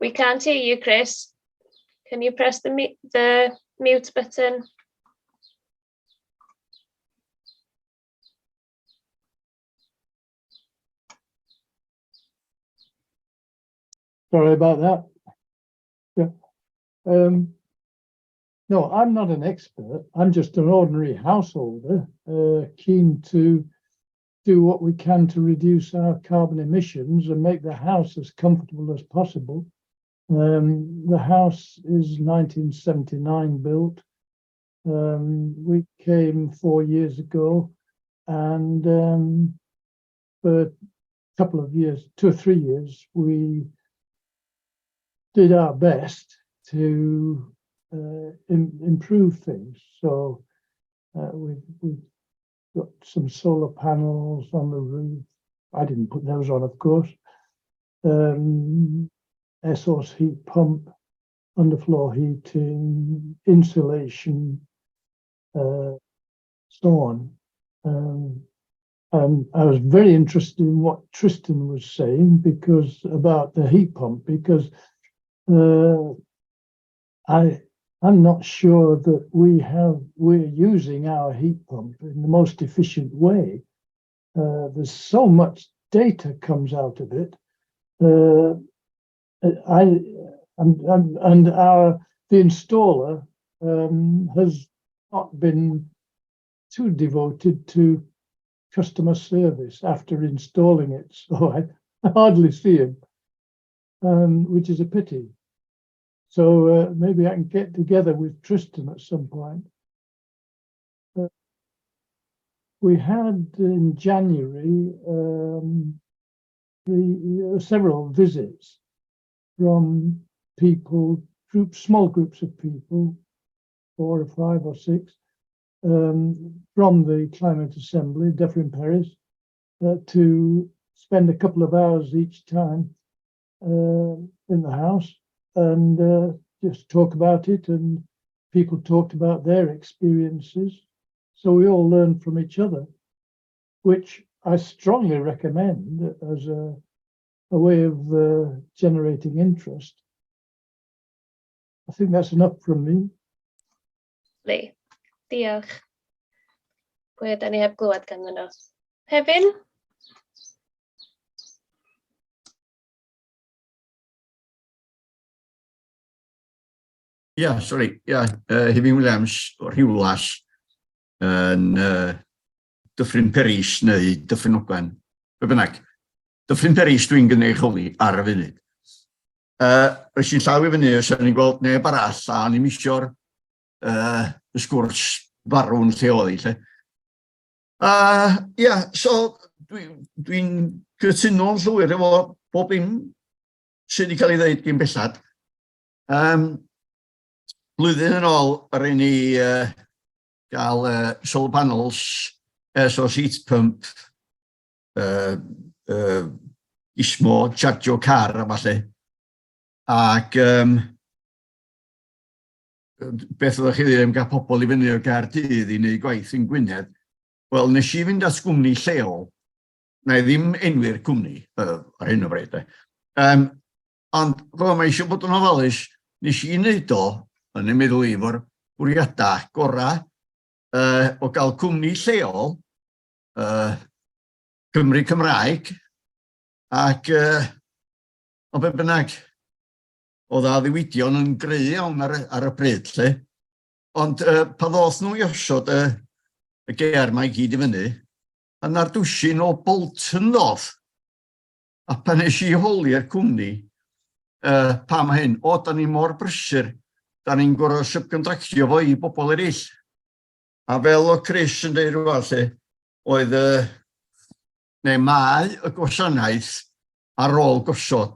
[SPEAKER 1] We can't hear you, Chris. Can you press the mute button?
[SPEAKER 7] Sorry about that. Yeah. No, I'm not an expert. I'm just an ordinary householder, keen to do what we can to reduce our carbon emissions and make the house as comfortable as possible. The house is 1979 built. We came 4 years ago, and for a couple of years, 2 or 3 years, we did our best to improve things. So we've got some solar panels on the roof. I didn't put those on, of course. Air source heat pump, underfloor heating, insulation, so on. I was very interested in what Tristan was saying about the heat pump, because I'm not sure that we're using our heat pump in the most efficient way. There's so much data comes out of it. The installer has not been too devoted to customer service after installing it, so I hardly see him, which is a pity. So maybe I can get together with Tristan at some point. We had in January several visits from people, small groups of people, 4 or 5 or 6, from the Climate Assembly, Dyffryn Paris, to spend a couple of hours each time in the house and just talk about it, and people talked about their experiences. So we all learned from each other, which I strongly recommend as a way of generating interest. I think that's enough from me.
[SPEAKER 1] Lee, diolch. Pwy ydyn ni heb glywed ganddyn nhw? Hefyn?
[SPEAKER 8] Hefyn Williams o Rhiwlas yn Dyffryn Paris neu Dyffryn Ogwen. Be bynnag, Dyffryn Paris dwi'n gynrychioli ar y funud. Rys i'n llaw i fyny os o'n i'n gweld neb arall a ni'n misio'r sgwrs farw'n lleoli. So dwi'n cytuno'n llwyr efo bob dim sydd wedi cael ei ddeud gyn bellad. Blwyddyn yn ôl, ar ein ni gael solar panels, air source heat pump, ismo, chargio car a falle. Ac beth oeddech chi ddim gael pobl i fyny o Gaerdydd i wneud gwaith yn Gwynedd. Wel, nes i fynd at gwmni lleol, na i ddim enwi'r gwmni ar hyn o bryd. Ond, mae eisiau bod yn ofalus, nes i wneud o, yn y meddwl i fo'r bwriadau gorau o gael cwmni lleol, Cymru Cymraeg, ac o be bynnag, oedd a ddiwydion yn greu iawn ar y bryd, lle. Ond pa ddoth nhw i osod y ger mae gyd i fyny, a na'r dwsin o Bolton ddoth. A pan nes i holi'r cwmni, pa mae hyn, da ni mor brysur, da ni'n gorau subcontractio fo i bobl eraill. A fel o Chris yn deud rhywbeth lle, oedd neu mae y gwasanaeth ar ôl gosod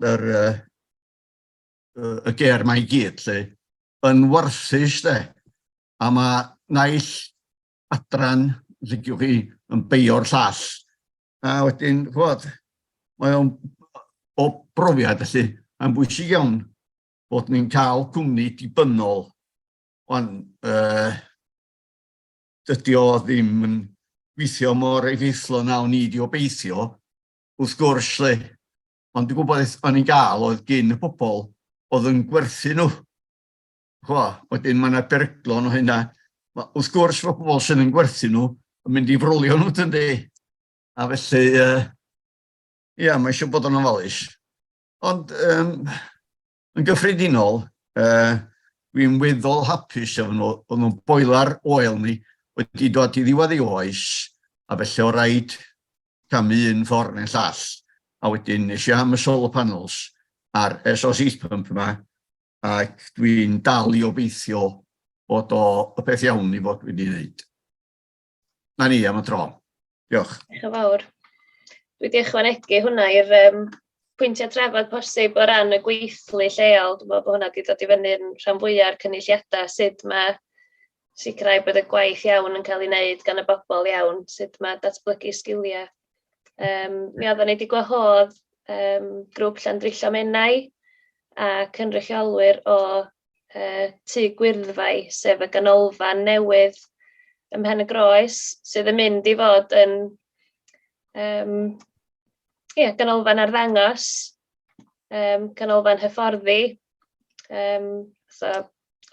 [SPEAKER 8] y ger mae I gyd, yn warthus, a mae naill adran, liciwch chi, yn beio'r llall. A wedyn, mae o'n o brofiad, felly, yn bwysig iawn bod ni'n cael cwmni dibynnol, ond dydy o ddim yn gweithio mor effeithlon a o'n I wedi obeithio, wrth gwrs, ond dwi'n gwybod o'n i'n gael oedd gyn y pobl oedd yn gwerthu nhw. Wedyn mae yna beryglon o hynna. Wrth gwrs, mae pobl sy'n yn gwerthu nhw yn mynd I frolio nhw, dydy. A felly, mae eisiau bod yn ofalus. Ond, yn gyffredinol, dwi'n weddol hapus efo nhw, oedd nhw'n boilar oil ni wedi dod I ddiwedd ei oes, a felly o rhaid camu un ffordd neu'n llall. A wedyn eisiau am y solar panels a'r SOS heat pump yma, ac dwi'n dal I obeithio bod o y peth iawn I fod wedi wneud. Na ni am y tro. Diolch.
[SPEAKER 1] Diolch yn fawr. Dwi wedi ychwanegu hwnna i'r pwyntiau trafod posib o ran y gweithlu lleol. Dwi'n meddwl bod hwnna wedi dod I fyny'n rhan fwyaf o'r cynulliadau, sut mae sicrhau bod y gwaith iawn yn cael ei wneud gan y bobl iawn, sut mae datblygu sgiliau. Mi oeddwn ni wedi gwahodd grŵp Llandrillo Menau a cynrychiolwyr o Tŷ Gwyrddni, sef y ganolfan newydd ym Mhen y Groes, sydd yn mynd I fod yn ganolfan arddangos, canolfan hyfforddi,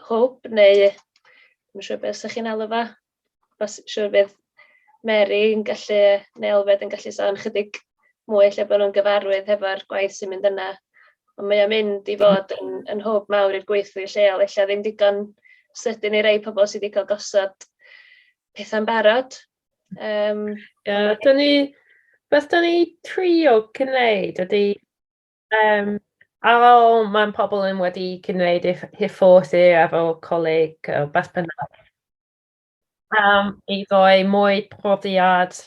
[SPEAKER 1] hwb neu, dwi'n siŵr beth ydych chi'n alw fo, siŵr bydd Mary yn gallu, neu Elfed yn gallu sôn chydig mwy lle bod nhw'n gyfarwydd hefo'r gwaith sy'n mynd yna. Ond mae o'n mynd I fod yn hwb mawr i'r gweithlu lleol, ella ddim digon sydyn I rei pobl sydd wedi cael gosod pethau'n barod.
[SPEAKER 3] Beth da ni trio gwneud ydy, ar ôl mae'n pobl yn wedi gwneud hyfforddi efo coleg o beth bynnag, I roi mwy profiad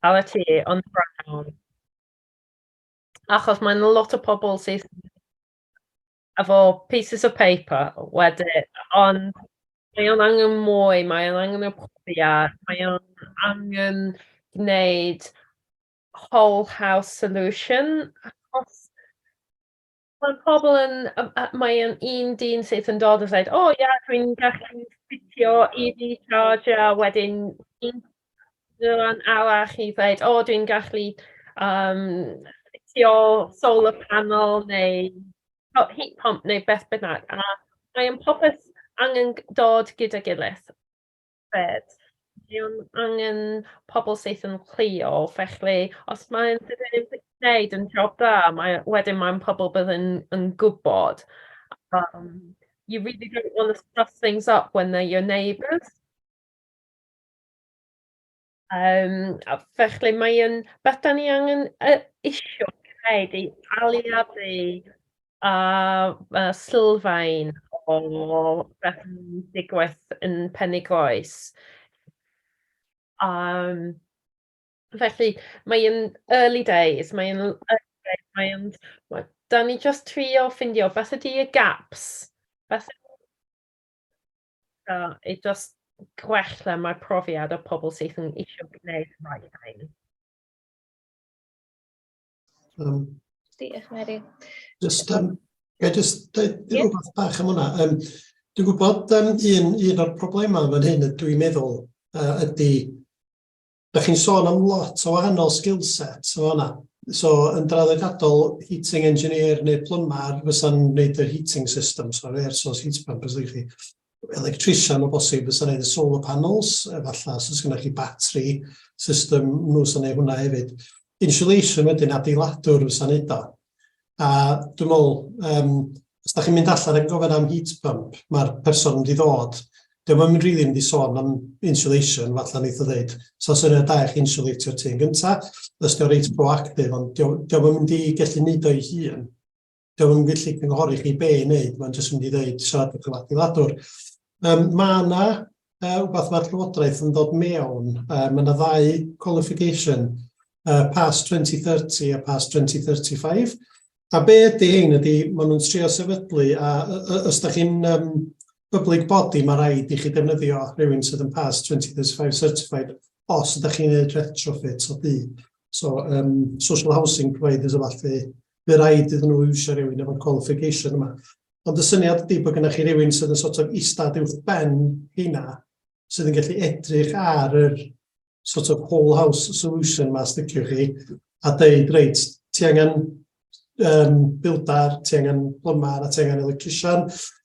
[SPEAKER 3] ar y tŷ ond brawn. Achos mae'n lot o pobl sydd efo pieces of paper wedyn, ond mae o'n angen mwy, mae o'n angen y profiad, mae o'n angen gwneud whole house solution, achos mae'n pobl yn, mae un dyn sydd yn dod yn dweud, dwi'n gallu ffitio EV charger, wedyn un arall I ddweud, dwi'n gallu ffitio solar panel neu heat pump neu beth bynnag. A mae'n popeth angen dod gyda gilydd. Mae'n angen pobl sydd yn clio, felly os mae'n gwneud yn job da, wedyn mae'n pobl bydd yn gwybod. You really don't want to stuff things up when they're your neighbours. Felly mae'n beth da ni angen isio gwneud I aliadu sylfaen o beth yn digwydd yn Pen y Groes. Felly, mae'n early days, da ni just trio ffindio beth ydy y gaps, beth I just gwella mae profiad o pobl sydd yn eisiau gwneud y right thing.
[SPEAKER 1] Diolch, Mary.
[SPEAKER 6] Ga I just dweud rhywbeth bach am hwnna. Dwi'n gwybod un o'r problemau fan hyn dwi'n meddwl ydy, da chi'n sôn am lot o wahanol skillsets o hwnna. So, yn draddodiadol heating engineer neu plymar fysa'n gwneud y heating system, so air source heat pump, os ydych chi electrician o bosib fysa'n gwneud y solar panels, efallai, so sgynnych chi battery system, nhw sy'n gwneud hwnna hefyd. Insulation wedyn, adeiladwr fysa'n gwneud o. A dwi'n meddwl, os da chi'n mynd allan ac gofyn am heat pump, mae'r person wedi ddod, dwi'n mynd rili mynd I sôn am insulation, fatha wneud o ddeud. So, os yna da eich insulatio'r tŷ'n gyntaf, os dwi'n reit proactif, ond dwi'n mynd I gallu wneud o'i hun. Dwi'n mynd gallu cynghori chi be I wneud, mae'n jyst mynd I ddeud siarad o'r adeiladwr. Mae yna, wbeth mae'r Llywodraeth yn dod mewn, mae yna 2 qualification, past 2030 a past 2035. A be ydy hein ydy, maen nhw'n trio sefydlu, a os da chi'n public body, mae rhaid i chi defnyddio rhywun sydd yn pass 2035 certified, os ydych chi'n neud retrofit o dŷ. So, social housing providers o falle, fe rhaid iddyn nhw iwsio rhywun efo'r qualification yma. Ond y syniad ydy bod gennych chi rhywun sydd yn sort of istad uwch ben hynna, sydd yn gallu edrych ar yr sort of whole house solution ma sticiwch chi, a deud, reit, ti angen bildar, ti angen plymar, a ti angen electrician,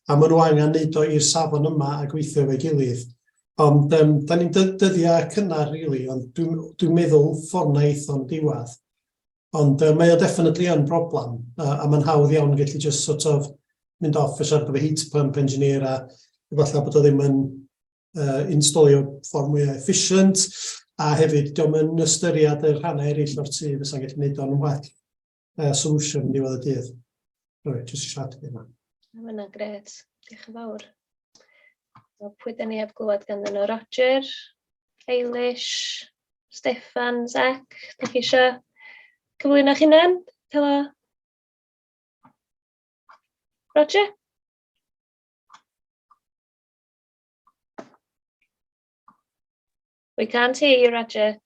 [SPEAKER 6] a maen nhw angen neud o i'r safon yma a gweithio efo'i gilydd. Ond da ni'n dyddiau cynnar, really, ond dwi'n meddwl ffordd na eithon diwadd. Ond mae o definitely yn broblem, a mae'n hawdd iawn gallu just sort of mynd off y siarad efo heat pump engineer a falle bod o ddim yn installio ffordd mwy efficient, a hefyd diolch yn ystyried yr rhannau eraill o'r tŷ fysa'n gallu gwneud o'n well solution yn diwedd y dydd. Rwy'n jyst i siarad yma.
[SPEAKER 1] Mae hynna'n gret. Diolch yn fawr. Pwy da ni heb glywed ganddyn nhw? Roger, Eilish, Steffan, Zach. Da chi eisiau cyflwyno'ch hunan? Helo. Roger? We can't hear you, Roger.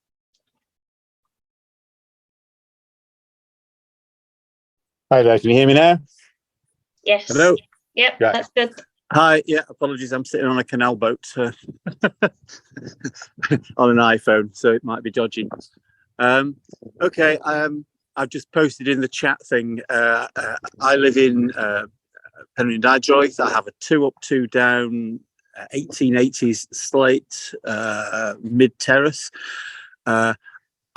[SPEAKER 9] Hi there, can you hear me now?
[SPEAKER 1] Yes.
[SPEAKER 9] Hello?
[SPEAKER 1] Yep,
[SPEAKER 9] Right.
[SPEAKER 1] that's good.
[SPEAKER 9] Hi, yeah, apologies, I'm sitting on a canal boat on an iPhone, so it might be dodgy. Okay, I've just posted in the chat thing. I live in Penrhyn-Dadgarboneiddio. I have a 2 up, 2 down 1880s slate mid-terrace.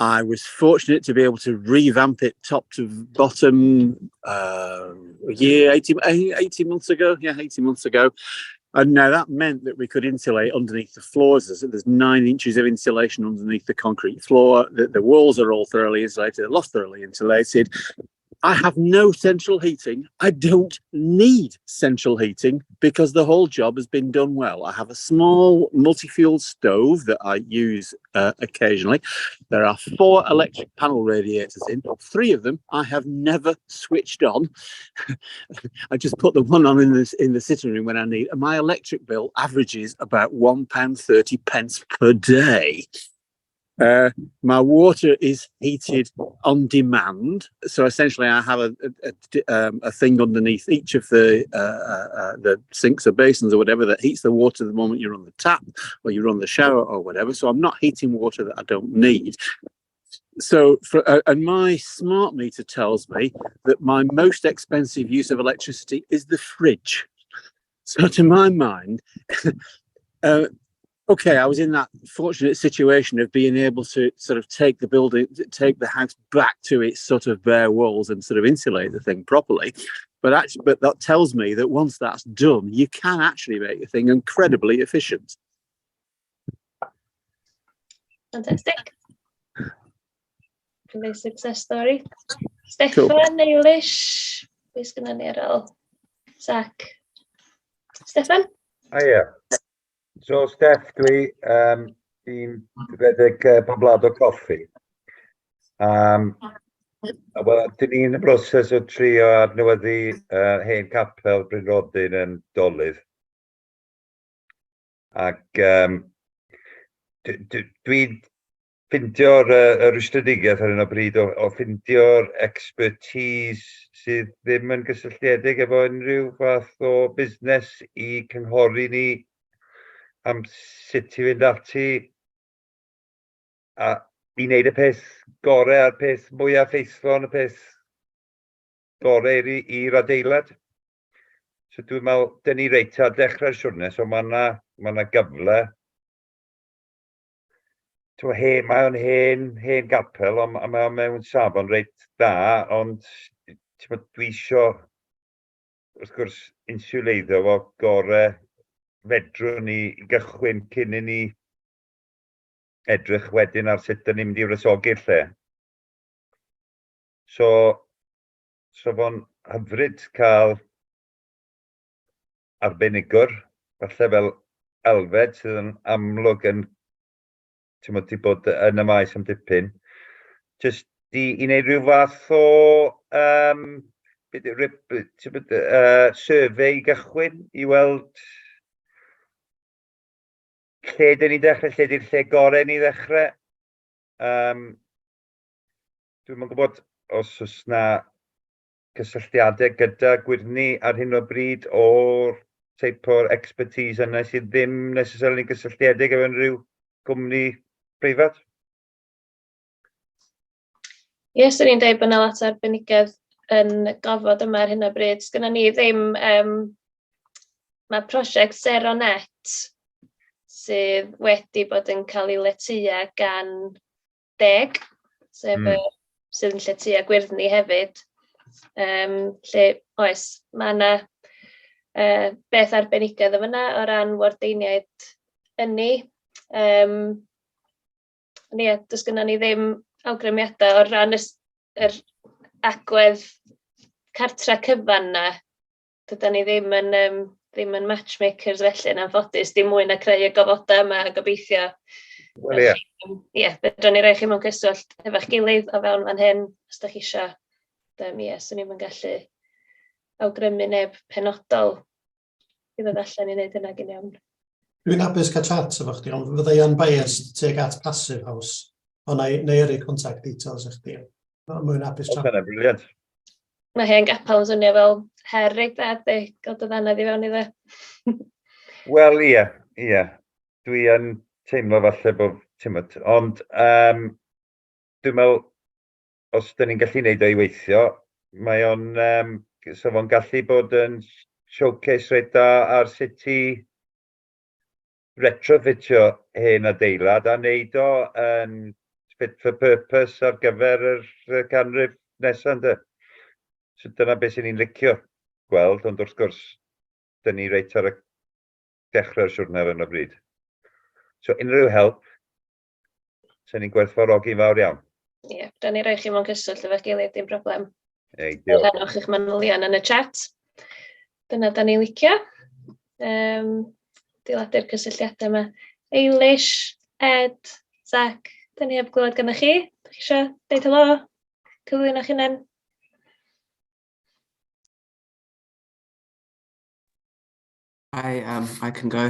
[SPEAKER 9] I was fortunate to be able to revamp it top to bottom a year, 18 months ago. Yeah, 18 months ago. And now that meant that we could insulate underneath the floors. There's 9 inches of insulation underneath the concrete floor. The walls are all thoroughly insulated, the loft thoroughly insulated. I have no central heating. I don't need central heating because the whole job has been done well. I have a small multi-fuel stove that I use occasionally. There are 4 electric panel radiators in. 3 of them I have never switched on. I just put the one on in the sitting room when I need. And my electric bill averages about £1.30 per day. My water is heated on demand, so essentially I have a thing underneath each of the sinks or basins or whatever that heats the water the moment you run the tap or you run the shower or whatever. So I'm not heating water that I don't need. So, and my smart meter tells me that my most expensive use of electricity is the fridge. So to my mind, okay, I was in that fortunate situation of being able to sort of take the house back to its sort of bare walls and sort of insulate the thing properly. But that tells me that once that's done, you can actually make the thing incredibly efficient.
[SPEAKER 1] Fantastic. Really success story. Steffan, cool. Eilish, pwys gynna ni ar ôl? Zach. Steffan?
[SPEAKER 10] Hiya. So, Steff, dwi'n rhedeg boblad o coffi. Wel, dyn ni'n y broses o trio adnewyddu hen capel Bryn Rodin yn Dolydd. Ac dwi'n ffindio'r ystradigaeth ar hyn o bryd o ffindio'r expertise sydd ddim yn gysylltiedig efo unrhyw fath o busnes i cynghori ni am sut i fynd ati a i wneud y peth gorau a'r peth mwyaf ffeithlon, y peth gorau i'r adeilad. So dwi'n meddwl, dyn ni reit ar dechrau'r siwrne, so mae yna gyfle. Mae o'n hen gapel, ond mae o'n mewn safon reit da, ond dwi isio, wrth gwrs, insuleiddio fo gorau fedrwn ni gychwyn cyn i ni edrych wedyn ar sut dyn ni'n mynd i wresogi'r lle. So fo'n hyfryd cael arbenigwr, falle fel Elfed, sydd yn amlwg yn di bod yn y maes am dipyn, jyst i wneud rhyw fath o survey gychwyn i weld lle dyn ni ddechrau, lle di'r lle gorau ni ddechrau. Dwi'n gwybod os oes na cysylltiadau gyda GwyrddNi ar hyn o bryd o'r teip o'r expertise yna sydd ddim necessarily gysylltiedig efo unrhyw gwmni preifat?
[SPEAKER 1] Ie, swn i'n dweud bod yna lot o arbenigedd yn gofod yma ar hyn o bryd. Sgynna ni ddim, mae prosiect Zero Net sydd wedi bod yn cael ei letua gan 10, sef sydd yn lletua GwyrddNi hefyd. Lle oes, mae yna beth arbenigedd o fyna o ran wardeiniaid ynni. Does gynna ni ddim awgrymiadau o ran yr agwedd cartra cyfan na. Dyda ni ddim yn matchmakers felly yn anffodus, dim mwy na creu y gofodau yma a gobeithio.
[SPEAKER 10] Wel ie.
[SPEAKER 1] Ie, fedrwn ni roi chi mewn cyswllt efo'ch gilydd o fewn fan hyn, os da chi isio. Ie, swn i'm yn gallu awgrymu neb penodol i ddod allan i wneud hynna gyn iawn.
[SPEAKER 6] Dwi'n hapus cael chat efo chdi, ond fydda i unbiased tuag at passive house, ond neu yrru contact details eich di. Mae'n hapus chat.
[SPEAKER 10] Mae'n briliant.
[SPEAKER 1] Mae hen gapel yn swnio fel her reit dad i gael dy ddanedd i fewn i dde.
[SPEAKER 10] Wel ie. Dwi yn teimlo falle bod, ond dwi'n meddwl, os dyn ni'n gallu gwneud o'i weithio, mae o'n gallu bod yn showcase reit da ar sut i retrofitio hen adeilad a wneud o yn fit for purpose ar gyfer y canrif nesaf, ynddo. So dyna beth sy'n ni'n licio gweld, ond wrth gwrs, dyn ni reit ar y dechrau'r siwrna ar y bryd. So unrhyw help, sy'n ni'n gwerthfawrogi fawr iawn.
[SPEAKER 1] Ie, da ni roi chi mewn cyswllt efo'ch gilydd, dim problem.
[SPEAKER 10] Diolch.
[SPEAKER 1] Rhanwch eich manylion yn y chat. Dyna da ni'n licio. Diladu'r cysylltiadau yma. Eilish, Ed, Zach, da ni heb glywed gyda chi. Da chi eisiau deud helo? Cyflwyno'ch hunain.
[SPEAKER 11] Hi, I can go.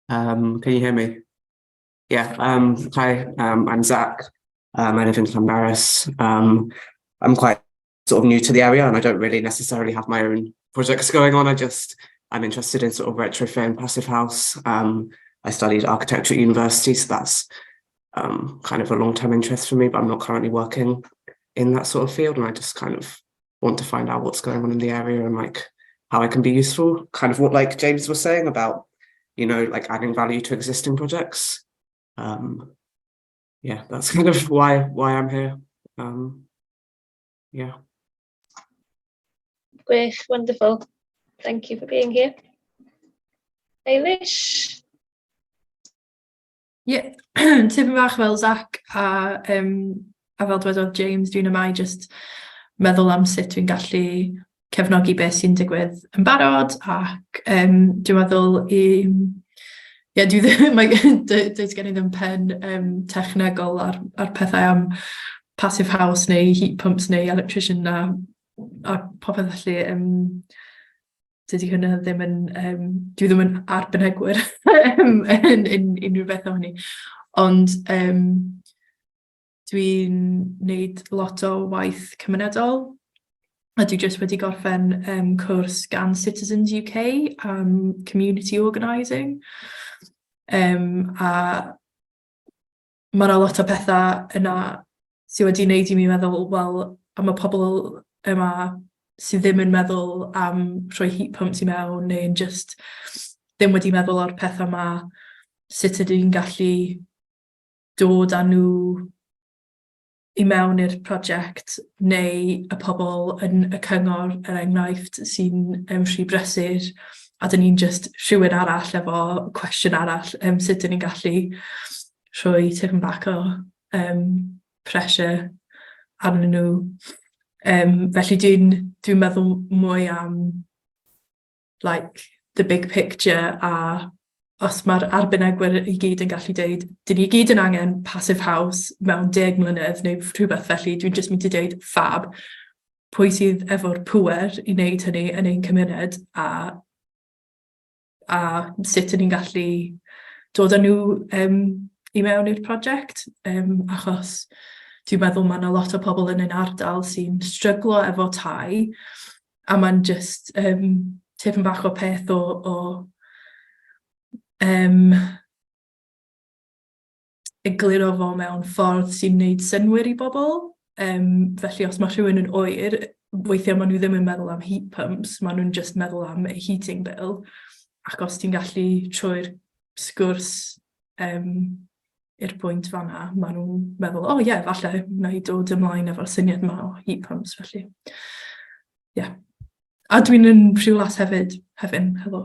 [SPEAKER 11] Can you hear me? Yeah, hi, I'm Zach. I live in Llanberis. I'm quite sort of new to the area and I don't really necessarily have my own projects going on. I'm interested in sort of retrofit and passive house. I studied architecture at university, so that's kind of a long-term interest for me, but I'm not currently working in that sort of field, and I just kind of want to find out what's going on in the area and like how I can be useful. Kind of what like James was saying about, you know, like adding value to existing projects. Yeah, that's kind of why I'm here. Yeah.
[SPEAKER 1] Gwych, wonderful. Thank you for being here. Eilish?
[SPEAKER 12] Yeah, tipyn bach fel Zach a fel dwedodd James, dwi'n yma i just meddwl am sut dwi'n gallu cefnogi beth sy'n digwydd yn barod ac dwi'n meddwl dwi ddim, does gen I ddim pen technegol ar pethau am passive house neu heat pumps neu electrician a popeth felly dydy hwnna ddim yn, dwi ddim yn arbenigwyr yn unrhyw beth o hynny. Ond dwi'n wneud lot o waith cymunedol a dwi jyst wedi gorffen cwrs gan Citizens UK am community organising. A mae yna lot o pethau yna sydd wedi wneud I mi meddwl, wel, am y pobl yma sydd ddim yn meddwl am rhoi heat pumps I mewn neu'n just ddim wedi meddwl o'r pethau yma, sut ydw i'n gallu dod â nhw I mewn i'r prosiect neu y pobl yn y cyngor yr enghraifft sy'n rhy brysur a dyn ni'n just rhywun arall efo cwestiwn arall sut dyn ni'n gallu rhoi tipyn bach o pressure arnyn nhw. Felly dwi'n meddwl mwy am like the big picture a os mae'r arbenigwyr I gyd yn gallu dweud, dyn ni gyd yn angen passive house mewn 10 mlynedd neu rhywbeth felly, dwi'n just mynd I dweud fab. pwy sydd efo'r pŵer i wneud hynny yn ein cymuned a sut ni'n gallu dod â nhw i mewn i'r prosiect, achos dwi'n meddwl mae yna lot o pobl yn ein ardal sy'n stryglo efo tai, a mae'n just tipyn bach o peth o egluro fo mewn ffordd sy'n gwneud synwyr i bobl. Felly os mae rhywun yn oer, weithiau maen nhw ddim yn meddwl am heat pumps, maen nhw'n just meddwl am a heating bill. Ac os ti'n gallu trwy'r sgwrs i'r pwynt fanna, maen nhw'n meddwl, falle wna i dod ymlaen efo'r syniad yma o heat pumps, felly. A dwi'n yn Rhiwlas hefyd, helo.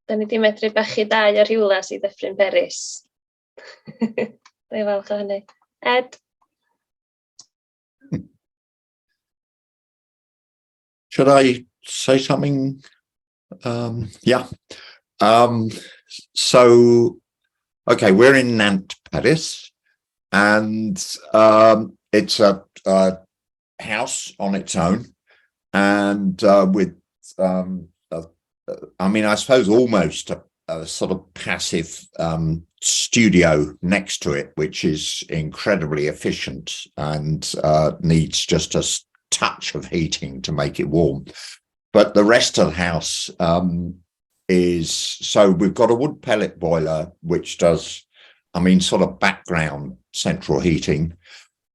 [SPEAKER 1] Da ni di medru bachu dau ar Rhiwlas i Ddyffryn Peris. Dwi'n falch o hynny. Ed?
[SPEAKER 13] Should I say something? Yeah. So, okay, we're in Nant, Paris, and it's a house on its own, and with, I mean, I suppose almost a sort of passive studio next to it, which is incredibly efficient and needs just a touch of heating to make it warm. But the rest of the house is, so we've got a wood pellet boiler which does, I mean, sort of background central heating.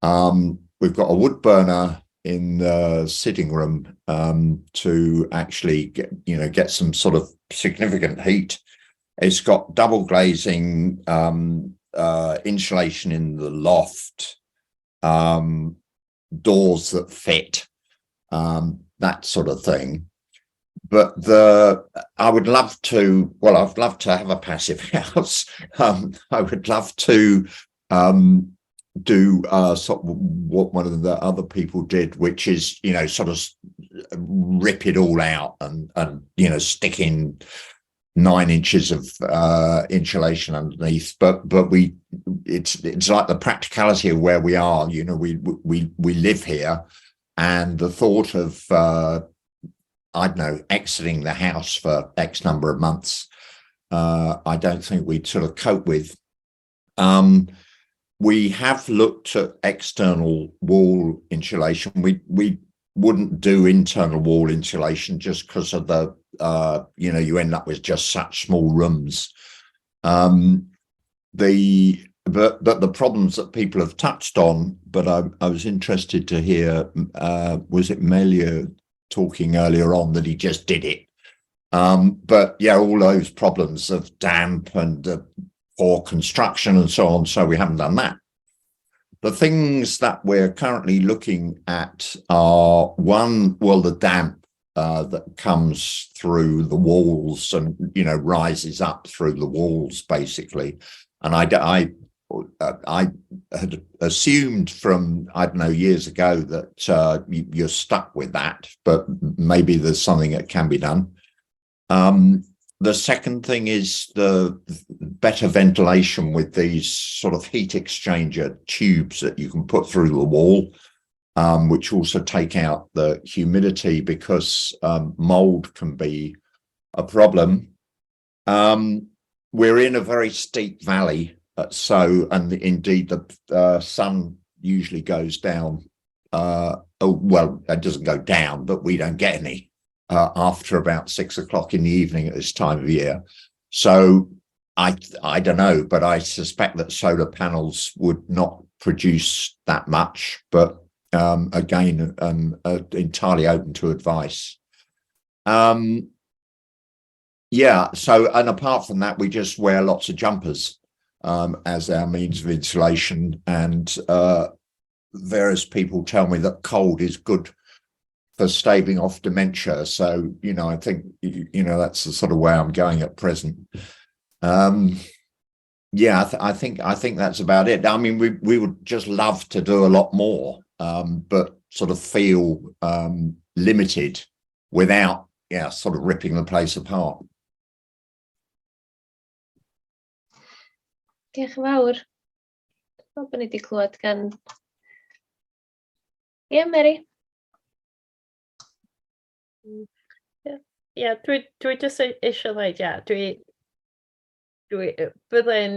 [SPEAKER 13] We've got a wood burner in the sitting room to actually get some sort of significant heat. It's got double glazing, insulation in the loft, doors that fit, that sort of thing. But I would love to, well, I'd love to have a passive house. I would love to do sort of what one of the other people did, which is, sort of rip it all out and stick in 9 inches of insulation underneath. But it's like the practicality of where we are. We live here, and the thought of I don't know, exiting the house for X number of months, I don't think we'd sort of cope with. We have looked at external wall insulation. We wouldn't do internal wall insulation just because of the, you end up with just such small rooms. But the problems that people have touched on, but I was interested to hear, was it Melia talking earlier on that he just did it? But yeah, all those problems of damp and poor construction and so on, so we haven't done that. The things that we're currently looking at are, one, well, the damp that comes through the walls and, rises up through the walls, basically. And I had assumed from, I don't know, years ago that you're stuck with that, but maybe there's something that can be done. The second thing is the better ventilation with these sort of heat exchanger tubes that you can put through the wall, which also take out the humidity, because mold can be a problem. We're in a very steep valley, and indeed the sun usually goes down. Well, it doesn't go down, but we don't get any after about 6 o'clock in the evening at this time of year. So I don't know, but I suspect that solar panels would not produce that much. But again, entirely open to advice. Yeah. So, and apart from that, we just wear lots of jumpers as our means of insulation, and various people tell me that cold is good for staving off dementia. So, I think, that's the sort of way I'm going at present. Yeah, I think that's about it. I mean, we would just love to do a lot more, but sort of feel limited without, sort of ripping the place apart.
[SPEAKER 1] Diolch yn fawr. Fel bod ni wedi clywed gan... Ie, Mary?
[SPEAKER 3] Ie, dwi jyst eisiau dweud, byddai'n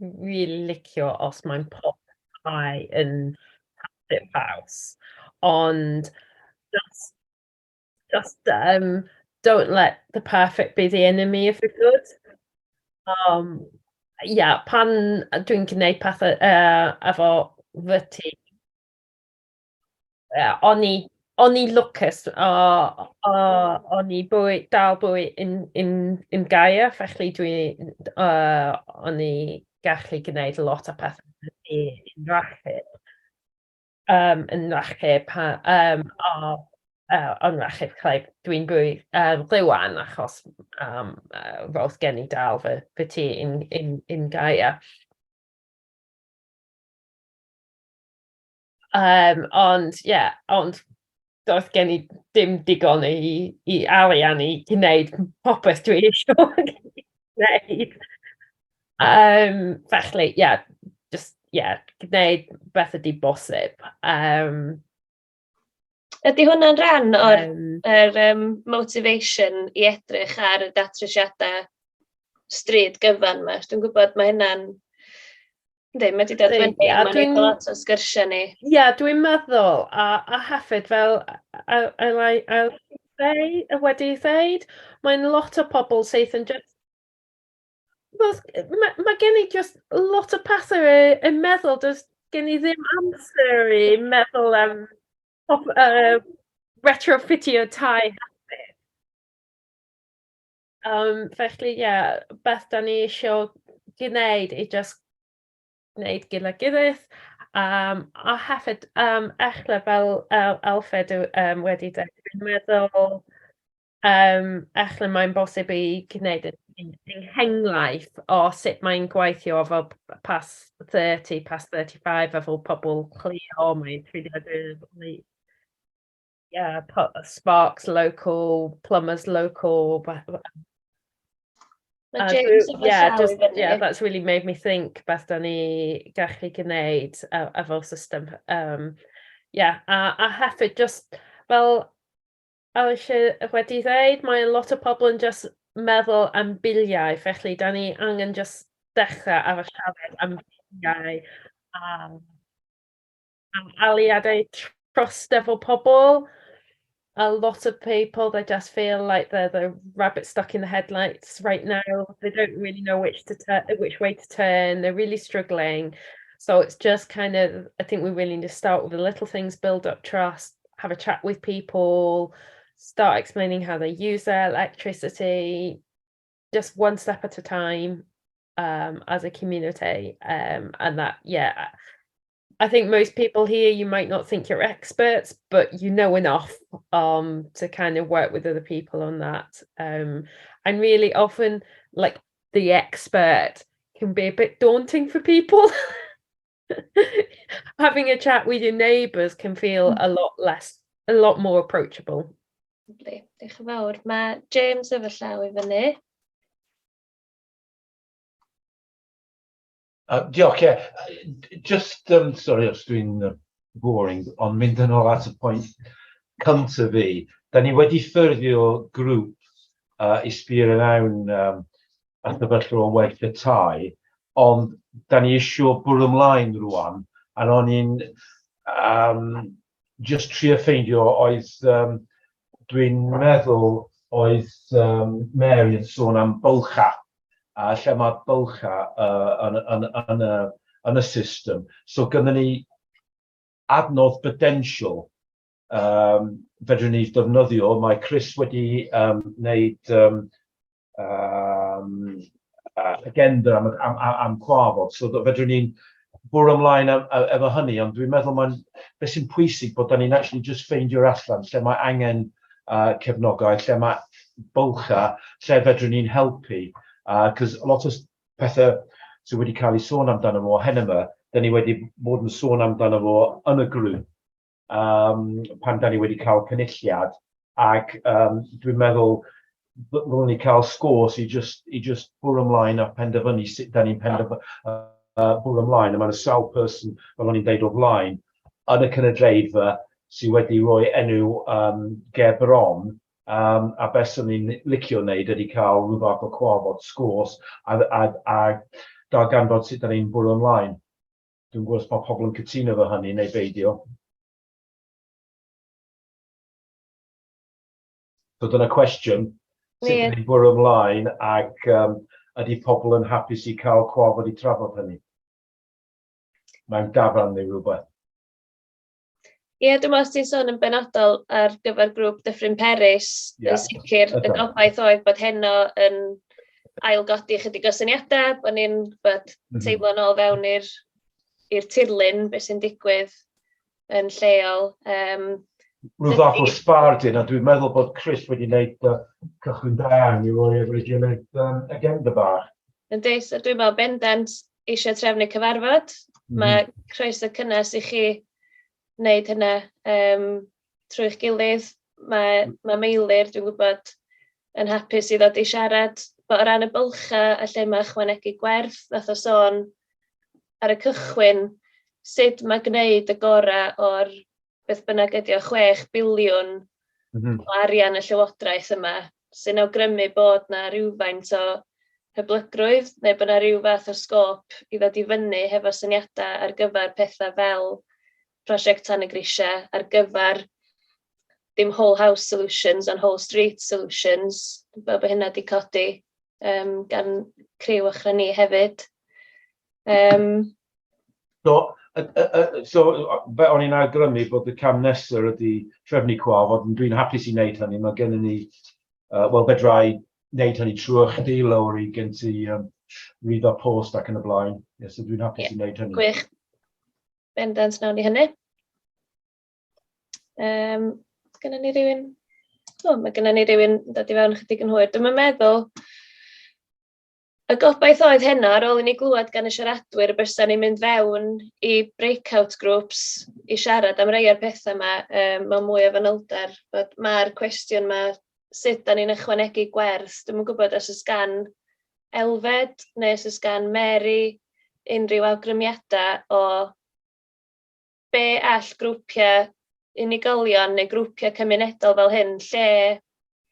[SPEAKER 3] really licio os mae'n popau yn passive house, ond just don't let the perfect be the enemy of the good. Pan dwi'n gwneud pethau efo fyty, o'n i lwcus, o'n i dal bwyd in Gaia, felly o'n i gallu gwneud lot o pethau yn rachub. Yn rachub, ond rachub dwi'n bwyd rhywan achos roedd gen i dal fy tŷ in Gaia. Ond doedd gen i dim digon i arian i gwneud popeth dwi eisiau gwneud. Felly, gwneud beth ydi bosib.
[SPEAKER 1] Ydy hwnna'n rhan o'r motivation i edrych ar y datrysiadau stryd gyfan yma? Dwi'n gwybod mae hynna'n... Ynddi, mae wedi dod fyny, mae'n eitha lot o sgyrsiau ni.
[SPEAKER 3] Ie, dwi'n meddwl, a hefyd fel wedi ddeud, mae'n lot o pobl sydd yn just... Mae gen i just lot o pethau yn meddwl, does gen i ddim amser i meddwl am retrofitio tai. Felly, beth da ni eisiau gwneud i just gwneud gyda gilydd. A hefyd, echle fel Alfred wedi dweud, dwi'n meddwl, echle mae'n bosib i gwneud enghenlaeth o sut mae'n gweithio fel past 30, past 35, efo pobl cleo, mae'n trwyddedig, sparks local, plumbers local. That's really made me think beth da ni gallu gwneud efo system. A hefyd, just fel Alicia wedi dweud, mae lot o pobl yn just meddwl am biliau, felly da ni angen just dechrau ar y siarad am biliau, am aliadau trust efo pobl. A lot of people, they just feel like they're the rabbit stuck in the headlights right now. They don't really know which way to turn. They're really struggling. So it's just kind of, I think we really need to start with the little things, build up trust, have a chat with people, start explaining how they use their electricity, just one step at a time as a community. And that, I think most people here, you might not think you're experts, but you know enough to kind of work with other people on that. And really often, like, the expert can be a bit daunting for people. Having a chat with your neighbours can feel a lot more approachable.
[SPEAKER 1] Diolch yn fawr. Mae James efo llaw I fyny.
[SPEAKER 5] Diolch, just, sorry os dwi'n boring, ond mynd yn ôl at y pwynt cyntaf fi. Da ni wedi ffurfio grŵp I sbio mewn at y felly o waith y tai, ond da ni isio bwrw ymlaen rwan, a o'n i'n just trio ffeindio oedd dwi'n meddwl oedd Mary yn sôn am bylcha. Lle mae bylcha yn y system. So gyda ni adnodd potential fedrwn ni defnyddio. Mae Chris wedi wneud agenda am cwafod. So fedrwn ni'n bwrw ymlaen efo hynny. Ond dwi'n meddwl mae'n beth sy'n pwysig bod da ni'n actually just ffeindio'r allan lle mae angen cefnogaeth, lle mae bylcha, lle fedrwn ni'n helpu. Because a lot of pethau sydd wedi cael ei sôn amdano fo hen yma, da ni wedi bod yn sôn amdano fo yn y grŵp pan da ni wedi cael cynulliad, ac dwi'n meddwl ddylwn ni cael sgwrs I just bwrw ymlaen a penderfynu sut da ni'n penderfynu bwrw ymlaen, a mae'n sawl person, fel o'n i'n deud o blaen, yn y cynadleidfa sydd wedi rhoi enw ger bron, a beth sy'n ni'n licio wneud ydy cael rhyw fath o cyfarfod sgwrs a darganfod sut da ni'n bwrw ymlaen. Dwi'n gwybod os mae pobl yn cytuno fo hynny neu beidio. So dyna cwestiwn, sut da ni'n bwrw ymlaen ac ydy pobl yn hapus i cael cyfarfod i trafod hynny? Mae'n dafarn neu rhywbeth.
[SPEAKER 1] Ie, dwi'n meddwl os ti'n sôn yn benodol ar gyfer grŵp Dyffryn Peris, yn sicr y gobaith oedd bod heno yn ailgodi chydig o syniadau, bod ni'n teimlo nôl fewn i'r tirlun, beth sy'n digwydd yn lleol.
[SPEAKER 5] Rwy'n fath o sbardyn, a dwi'n meddwl bod Chris wedi gwneud cychwyn da i roi wedi gwneud agenda bach.
[SPEAKER 1] Ynddi, so dwi'n meddwl bendant eisiau trefnu cyfarfod. Mae croeso cynnes i chi wneud hynna trwy'ch gilydd. Mae Meilir, dwi'n gwybod, yn hapus i ddod i siarad. O ran y bylcha a lle mae ychwanegu gwerth, nath o sôn ar y cychwyn, sut mae gwneud y gorau o'r beth bynnag ydi o 6 biliwn o arian y llywodraeth yma, sy'n awgrymu bod na rhywfaint o hyblygrwydd, neu bod na rhyw fath o sgôp i ddod i fyny hefo syniadau ar gyfer pethau fel prosiect tan y grisiau, ar gyfer dim whole house solutions ond whole street solutions, bod hynna wedi codi gan criw ochr ni hefyd.
[SPEAKER 5] So, o'n i'n awgrymu bod y cam nesaf ydy trefnu cyfarfod, dwi'n hapus i wneud hynny. Mae gen i ni, fedrai wneud hynny trwy chdi, Lowry, gen ti ryddo post ac yn y blaen. So dwi'n hapus i wneud hynny.
[SPEAKER 1] Gwych. Bendant nawn ni hynny. Gynna ni rywun... mae gynna ni rywun dod i fewn chydig yn hwyr. Dwi'n meddwl, y gobaith oedd heno ar ôl i ni glwad gan y siaradwyr y bysan ni'n mynd fewn i breakout groups i siarad am rei o'r pethau yma mewn mwy o fanylder. Mae'r cwestiwn yma, sut da ni'n ychwanegu gwerth. Dwi'n gwybod os ys gan Elfed neu os ys gan Mary unrhyw awgrymiadau o be all grwpiau unigolion neu grwpiau cymunedol fel hyn, lle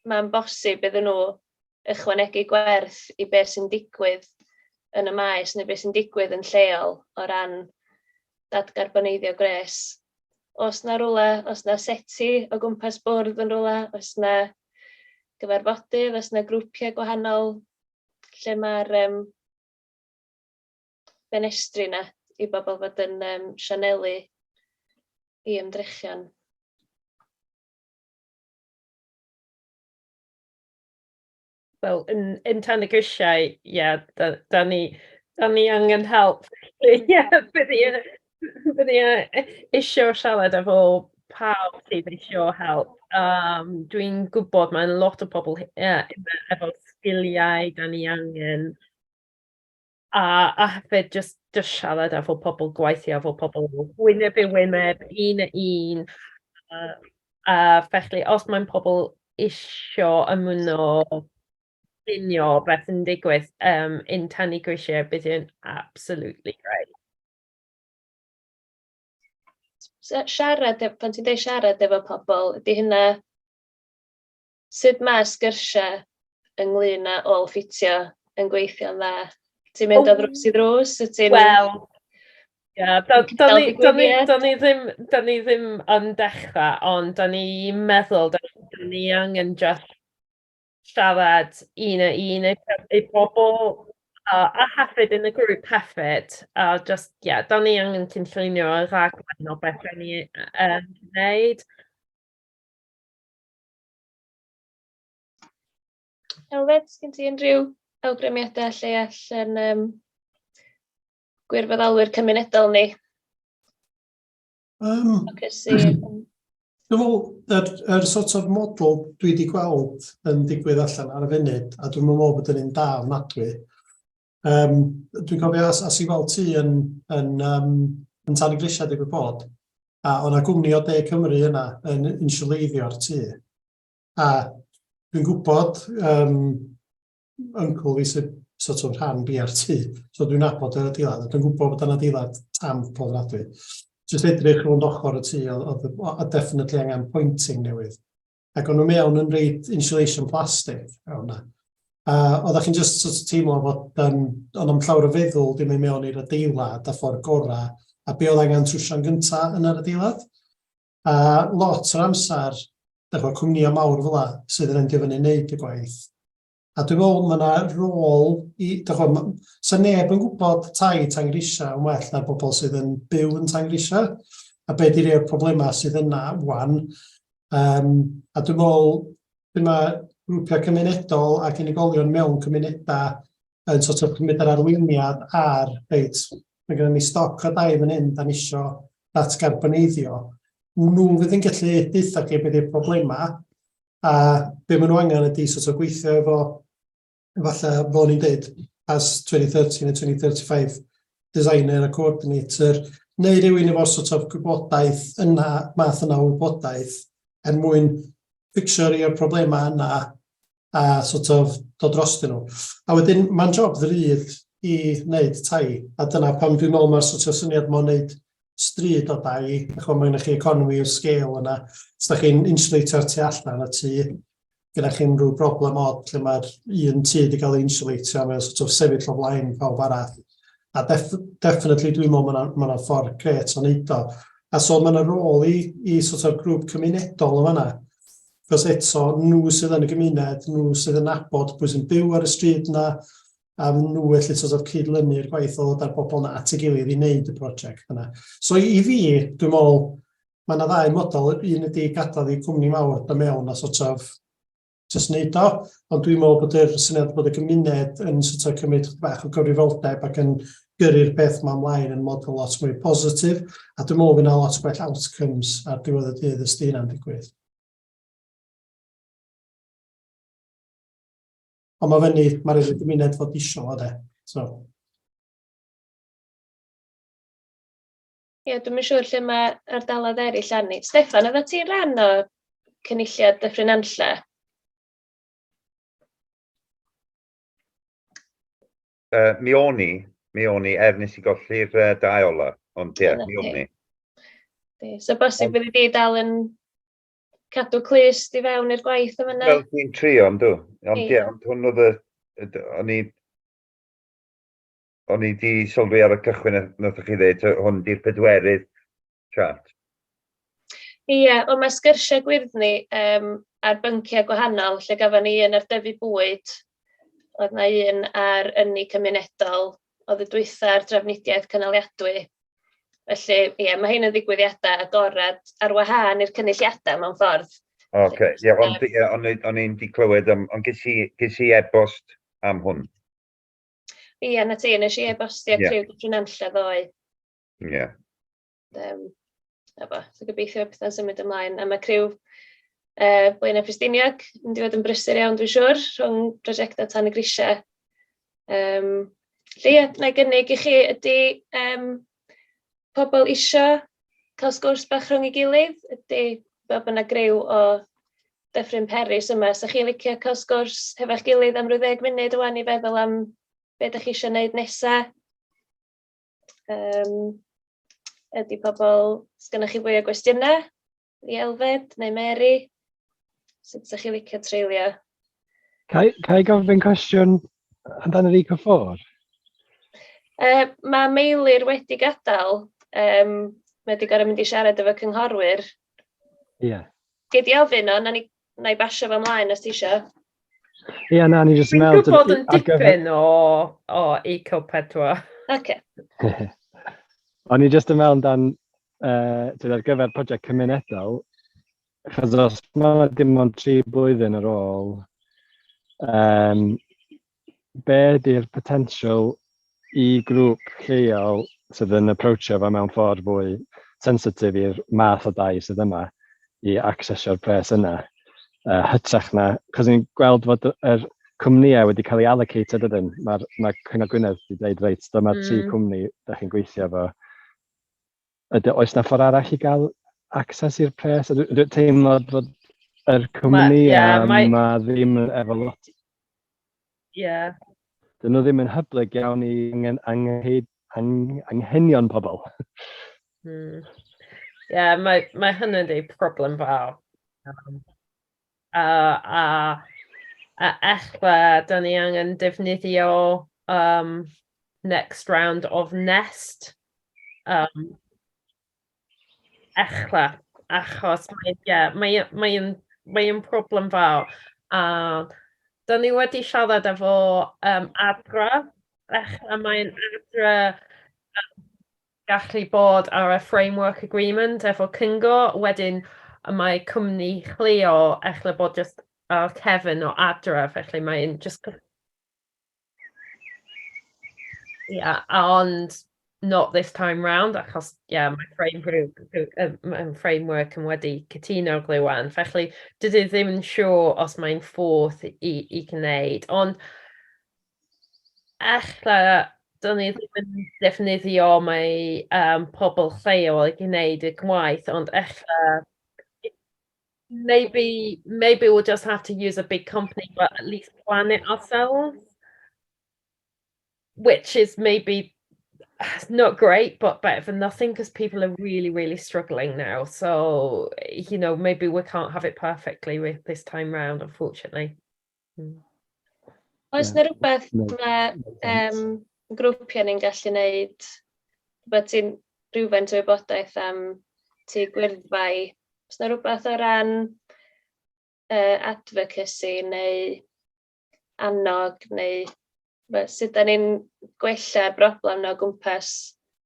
[SPEAKER 1] mae'n bosib iddyn nhw ychwanegu gwerth i beth sy'n digwydd yn y maes neu beth sy'n digwydd yn lleol o ran dadgarboneiddio Gwres. Os na rwla, os na seti o gwmpas bwrdd yn rwla, os na gyfarfodydd, os na grwpiau gwahanol, lle mae'r ffenestri na i bobl fod yn sianelu i ymdrechion.
[SPEAKER 3] Wel, yn tan y grisiau, da ni angen help. Byddi eisiau siarad efo pawb sydd eisiau help. Dwi'n gwybod mae'n lot o pobl efo sgiliau da ni angen. A hefyd just siarad efo pobl gweithio, efo pobl wyneb i wyneb, un a un. Felly, os mae'n pobl eisiau ymuno unio beth yn digwydd in tanu grisiau, bydd yn absolutely great.
[SPEAKER 1] Siarad, pan ti'n dweud siarad efo pobl, ydy hynna sut mae sgyrsiau ynglyn â ôl ffitio yn gweithio'n dda? Ti'n mynd o ddrws i ddrws?
[SPEAKER 3] Wel, da ni ddim yn dechrau, ond da ni'n meddwl da ni angen just siarad un a un i bobl a hefyd yn y grŵp hefyd. Da ni angen cynllunio y rhaglen o beth da ni yn gwneud.
[SPEAKER 1] Elfed, sgyn ti unrhyw awgrymiadau lle all gwirfoddolwyr cymunedol ni?
[SPEAKER 6] Dwi'n meddwl, yr sort of model dwi wedi gweld yn digwydd allan ar y funud, a dwi'n meddwl bod yn un da ofnadwy. Dwi'n cofio as i weld ti yn tan y grisiau digwydd bod, a o'na gwmni o De Cymru yna yn insiwleiddio'r tŷ. A dwi'n gwybod, yncl fi sydd sort of rhan BRT. So dwi'n nabod yr adeilad, dwi'n gwybod bod yna adeilad tam pofnadwy. Jyst edrych rhwng ochr y tŷ, oedd definitely angen pointing newydd. Ac o'n nhw mewn yn reid insulation plastic hwnna. Oeddech chi'n just sort of teimlo fod ond am llawer o feddwl dim ei mewn i'r adeilad a ffordd gorau a be oedd angen trwsio'n gyntaf yn yr adeilad. Lot o'r amser, cwmnïau mawr fel la sydd yn endio fyny wneud y gwaith. A dwi'n meddwl mae yna rôl sa neb yn gwybod tai Tangrisia yn well na'r bobl sydd yn byw yn Tangrisia. A be di'r problemau sydd yna wan. A dwi'n meddwl mae grwpiau cymunedol ac unigolion mewn cymunedau yn sort of cymryd yr arweiniad ar, reit, mae gennym ni stoc o dai fan hyn, da ni isio Dadgarboneiddio. Nhw fydd yn gallu deitha chi beth yw'r problemau, a be maen nhw angen ydy sort of gweithio efo, falle fel ni'n dweud, as 2030 neu 2035 designer a coordinator, neu rhywun efo sort of gwybodaeth yna, math yna o wybodaeth, mwyn ffixio'r i'r problemau yna a sort of dod drostyn nhw. A wedyn, mae'n job ddrydd i wneud tai, a dyna pam dwi'n meddwl mae'r sort of syniad mo'n wneud stryd o dai, mae yna chi economy o scale yna, os da chi'n insulatio'r tu allan y tŷ, gyda chi'n rhyw broblem od lle mae'r un tŷ wedi cael ei insulatio, mae'n sort of sefyll o blaen pawb arall. A definitely dwi'n meddwl mae'n ffordd gret o wneud o. A so mae'n rôl i sort of grŵp cymunedol o fanna. Cos eto, nhw sydd yn y gymuned, nhw sydd yn nabod pwy sy'n byw ar y stryd yna, a nhw felly sort of cydlynu'r gwaith o ddod â'r bobl yna at ei gilydd i wneud y prosiect yna. So i fi, dwi'n meddwl, mae yna ddau model, un ydy gadael i cwmni mawr da mewn a sort of just wneud o, ond dwi'n meddwl bod yr syniad bod y gymuned yn sort of cymryd bach o gyfrifoldeb ac yn gyrru'r beth yma ymlaen yn model lot mwy positif, a dwi'n meddwl bod yna lot gwell outcomes ar diwedd y dydd ysdi yna'n digwydd. Ond mae fyny, mae'r edrych gymuned fod isio o de.
[SPEAKER 1] Ie, dwi'n yn siŵr lle mae ardaloedd eraill arni. Steffan, oedd ti'n rhan o cynulliad Dyffryn Nanlle?
[SPEAKER 10] Mi o'n i, nes i golli'r dau ola, ond ie, mi o'n i.
[SPEAKER 1] So bosib bydd i di dal yn cadw clust i fewn i'r gwaith yma yna?
[SPEAKER 10] Wel, dwi'n trio, ond ie, ond hwn oedd o'n i di sylwi ar y cychwyn, nathach chi ddeud, hwn di'r pedwerydd chat.
[SPEAKER 1] Ie, ond mae sgyrsiau gwyrddni ar bynciau gwahanol, lle gafon ni un ar dyfu bwyd, oedd na un ar ynni cymunedol, oedd y dwytha'r drafnidiaeth cynaliadwy. Felly, ie, mae hyn yn ddigwyddiadau agorad ar wahân i'r cynulliadau mewn ffordd.
[SPEAKER 10] Oce, ie, o'n i'n di clywed, ond ges i e-bost am hwn.
[SPEAKER 1] Ie, na ti, nes i e-bostio criw Dyffryn Nanlle ddoe.
[SPEAKER 10] Ie.
[SPEAKER 1] So gobeithio bethau'n symud ymlaen. A mae criw Blaenau Ffestiniog yn mynd i fod yn brysur iawn, dwi'n siŵr, rhwng prosiectau Tan y Grisiau. Ie, na i gynnig i chi ydy pobl isio cael sgwrs bach rhwng ei gilydd, ydy bod yna griw o Dyffryn Peris yma. Sa chi'n licio cael sgwrs hefo'ch gilydd am ryw 10 munud wan i feddwl am beth ydych chi eisiau gwneud nesaf? Ydy pobl, sgynnoch chi fwy o gwestiynau? I Elfed neu Mary? Sut sa chi licio treulio?
[SPEAKER 4] Ca i gofyn cwestiwn amdano yr eco-4?
[SPEAKER 1] Mae Meilir wedi gadael. Mae wedi gorau mynd i siarad efo cynghorwyr.
[SPEAKER 4] Ie.
[SPEAKER 1] Gei di ofyn o, na i basio fo ymlaen os ti isio.
[SPEAKER 4] Ie, na, ni jyst yn
[SPEAKER 3] meddwl... Dwi'n gwybod yn dipyn o eco-4.
[SPEAKER 1] Oce.
[SPEAKER 4] O'n i jyst yn meddwl dan, ar gyfer prosiect cymunedol, achos os mae dim ond 3 blwyddyn ar ôl, be ydy'r potential i grŵp lleol sydd yn approachio fe mewn ffordd fwy sensitif i'r math o dai sydd yma i accesio'r pres yna, hytrach na, cos ni'n gweld fod yr cwmnïau wedi cael ei allocated ydyn. Mae Cyngor Gwynedd wedi dweud, reit, dyma 3 cwmni da chi'n gweithio efo. Oes na ffordd arall i gael access i'r pres? Dwi'n teimlo fod yr cwmni yma ddim efo lot.
[SPEAKER 3] Ie.
[SPEAKER 4] dyn nhw ddim yn hyblyg iawn i anghenion pobl.
[SPEAKER 3] Mae hynny'n di problem fawr. A ella, da ni angen defnyddio next round of nest. Ella, achos mae'n problem fawr. Da ni wedi siarad efo adra. Ella mae'n adra gallu bod ar y framework agreement efo cyngor. Wedyn mae cwmni chleo ella bod just ar cefn o adra. Felly mae'n just... ond not this time round, achos mae framework yn wedi cytuno glywon. Felly, dydw i ddim yn siŵr os mae'n ffordd i gwneud. Ond, ella, dyn ni ddim yn defnyddio mai pobl lleol i gwneud y gwaith, ond ella, maybe we'll just have to use a big company, but at least plan it ourselves, which is maybe not great, but better than nothing, because people are really, really struggling now. So, maybe we can't have it perfectly with this time round, unfortunately.
[SPEAKER 1] Oes na rhywbeth mae grwpiau ni'n gallu wneud, bod ti'n rhywfaint o wybodaeth am ti gwirthfau, oes na rhywbeth o ran advocacy neu annog neu sut da ni'n gwella'r broblem na o gwmpas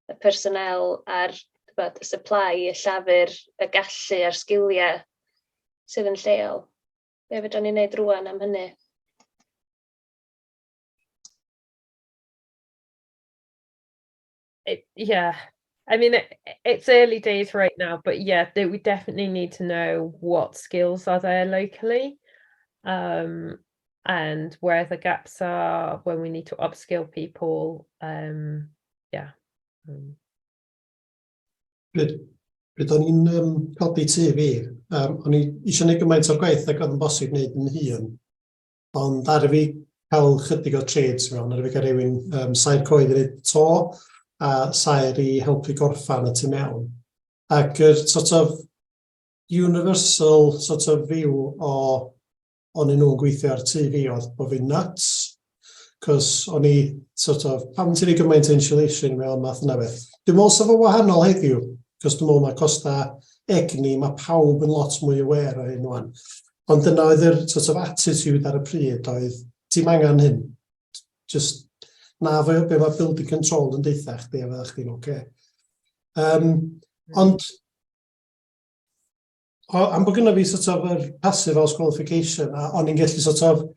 [SPEAKER 1] y personel a'r y supply, y llafur, y gallu a'r sgiliau sydd yn lleol. Be fydda ni'n neud rwan am hynny?
[SPEAKER 3] I mean, it's early days right now, but we definitely need to know what skills are there locally. And where the gaps are, when we need to upskill people.
[SPEAKER 6] Pryd o'n i'n codi tŷ fi, o'n i eisiau gwneud gymaint o'r gwaith ac oedd yn bosib wneud yn hun. Ond ar y fi cael chydig o trades mewn, ar y fi cael rhywun sair coed i wneud to, a sair i helpu gorffan y tu mewn. Ac yr sort of universal sort of view o'n nhw'n gweithio ar tŷ fi oedd bod fi'n nuts, cos o'n i sort of, pam ti'n ei gymaint insulation mewn math yna beth. Dwi'n meddwl sef o wahanol heddiw, cos dwi'n meddwl mae costa egni, mae pawb yn lot mwy aware o hyn wan. Ond dyna oedd yr sort of attitude ar y pryd oedd, ti'n angen hyn. Just na fe be mae building control yn deitha chdi, a fydda chdi'n oce. Ond, am bod gynna fi sort of yr passive house qualification, a o'n i'n gallu sort of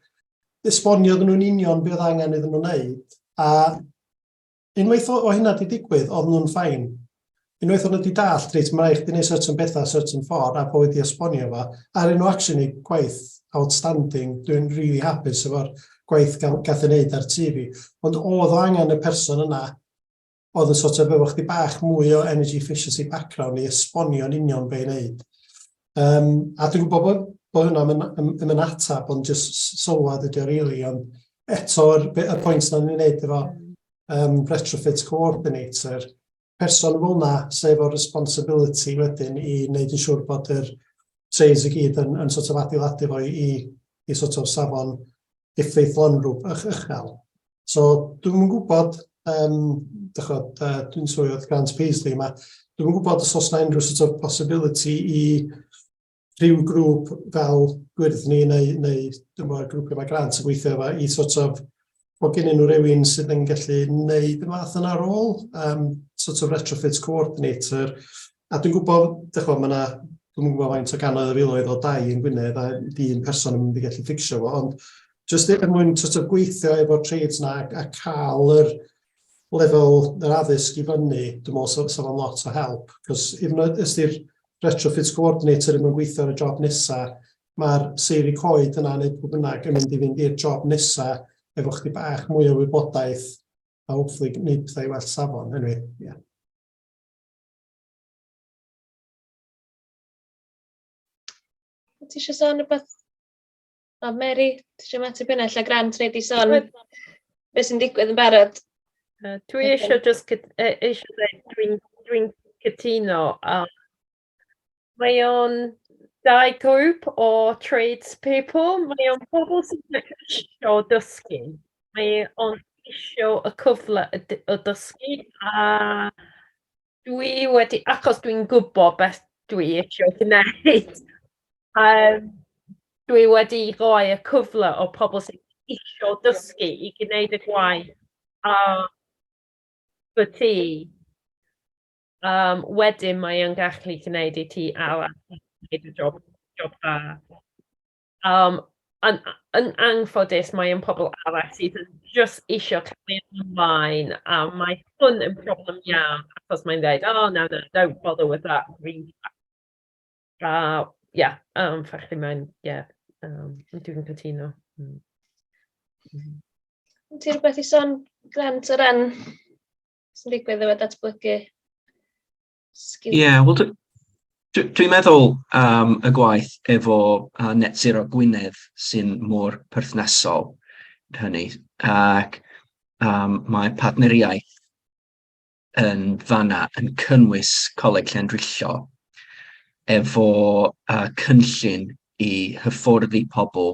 [SPEAKER 6] esbonio iddyn nhw'n union beth angen iddyn nhw'n neud, a unwaith o hynna di digwydd, oedd nhw'n ffain. Unwaith o'n nhw wedi dallt, reit, mae rhaid i wneud certain bethau, certain ffordd, a bod wedi esbonio fo, a rydyn nhw actually gwaith outstanding, dwi'n really hapus efo'r gwaith gath ei wneud ar tŷ fi. Ond oedd o angen y person yna, oedd yn sort of efo chdi bach mwy o energy efficiency background i esbonio'n union be i wneud. A dwi'n gwybod bod hwnna yn atab, ond just sylwad ydi o rili, ond eto'r pwynt na ni'n wneud efo retrofit coordinator, person fel yna sef o'r responsibility wedyn i wneud yn siŵr bod yr trays i gyd yn sort of adeiladu fo i sort of safon effaith lonrwb uchel. So dwi'n gwybod, dwi'n swyodd Grant Paisley yma, dwi'n gwybod os oes na unrhyw sort of possibility i rhyw grŵp fel GwyrddNi neu grwpiau mae Grant yn gweithio efo i sort of bod gen nhw rhywun sydd yn gallu wneud y math yna ar ôl, sort of retrofit coordinator. A dwi'n gwybod, dwi'n gwybod faint o gannoedd y filoedd o dau yn Gwynedd, a un person yn mynd i gallu ffixio fo, ond just mwyn sort of gweithio efo'r trades yna a cael yr lefel yr addysg i fyny, dwi'n meddwl sef o'n lot o help. Cos os di'r retrofit coordinator yn gweithio ar y job nesaf, mae'r seiri coed yna neu pwy bynnag yn mynd i fynd i'r job nesaf efo chdi bach mwy o wybodaeth a hopefully gwneud pethau i well safon. Anyway, yeah.
[SPEAKER 1] Ti eisiau sôn rhywbeth? O, Mary, ti eisiau mateb hynna? Lle Grant neu di sôn? beth sy'n digwydd yn barod.
[SPEAKER 3] Dwi eisiau dwi'n cytuno. Mae o'n dau grŵp o tradespeople. Mae o'n pobl sy'n eisiau dysgu. Mae o'n eisiau y cyfle o dysgu. A dwi wedi, achos dwi'n gwybod beth dwi eisiau gwneud, dwi wedi rhoi y cyfle o pobl sy'n eisiau dysgu i gwneud y gwaith a ti. Wedyn mae yn gallu gwneud i ti arall gwneud y job dda. Yn anffodus mae yn pobl arall sydd yn just eisiau cael ymlaen a mae hwn yn problem iawn achos mae'n dweud, oh no, don't bother with that. Felly mae'n, dwi'n cytuno.
[SPEAKER 1] Ti'n rhywbeth i sôn, Grant, o ran sy'n digwydd efo datblygu sgil?
[SPEAKER 14] Wel, dwi'n meddwl y gwaith efo net zero Gwynedd sy'n mor perthnasol hynny, ac mae partneriaeth yn fanna yn cynnwys Coleg Llanrillio efo cynllun i hyfforddi pobl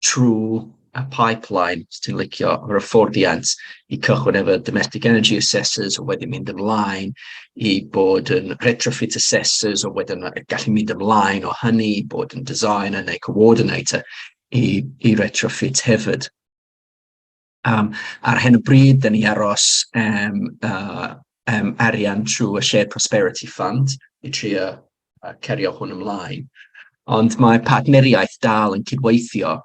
[SPEAKER 14] trwy a pipeline, os ti'n licio, o'r hyfforddiant i cychwyn efo domestic energy assessors o wedyn mynd ymlaen i bod yn retrofit assessors o wedyn gallu mynd ymlaen o hynny, bod yn designer neu coordinator i retrofit hefyd. Ar hyn o bryd, da ni aros arian trwy y Shared Prosperity Fund i trio cerio hwn ymlaen. Ond mae partneriaeth dal yn cydweithio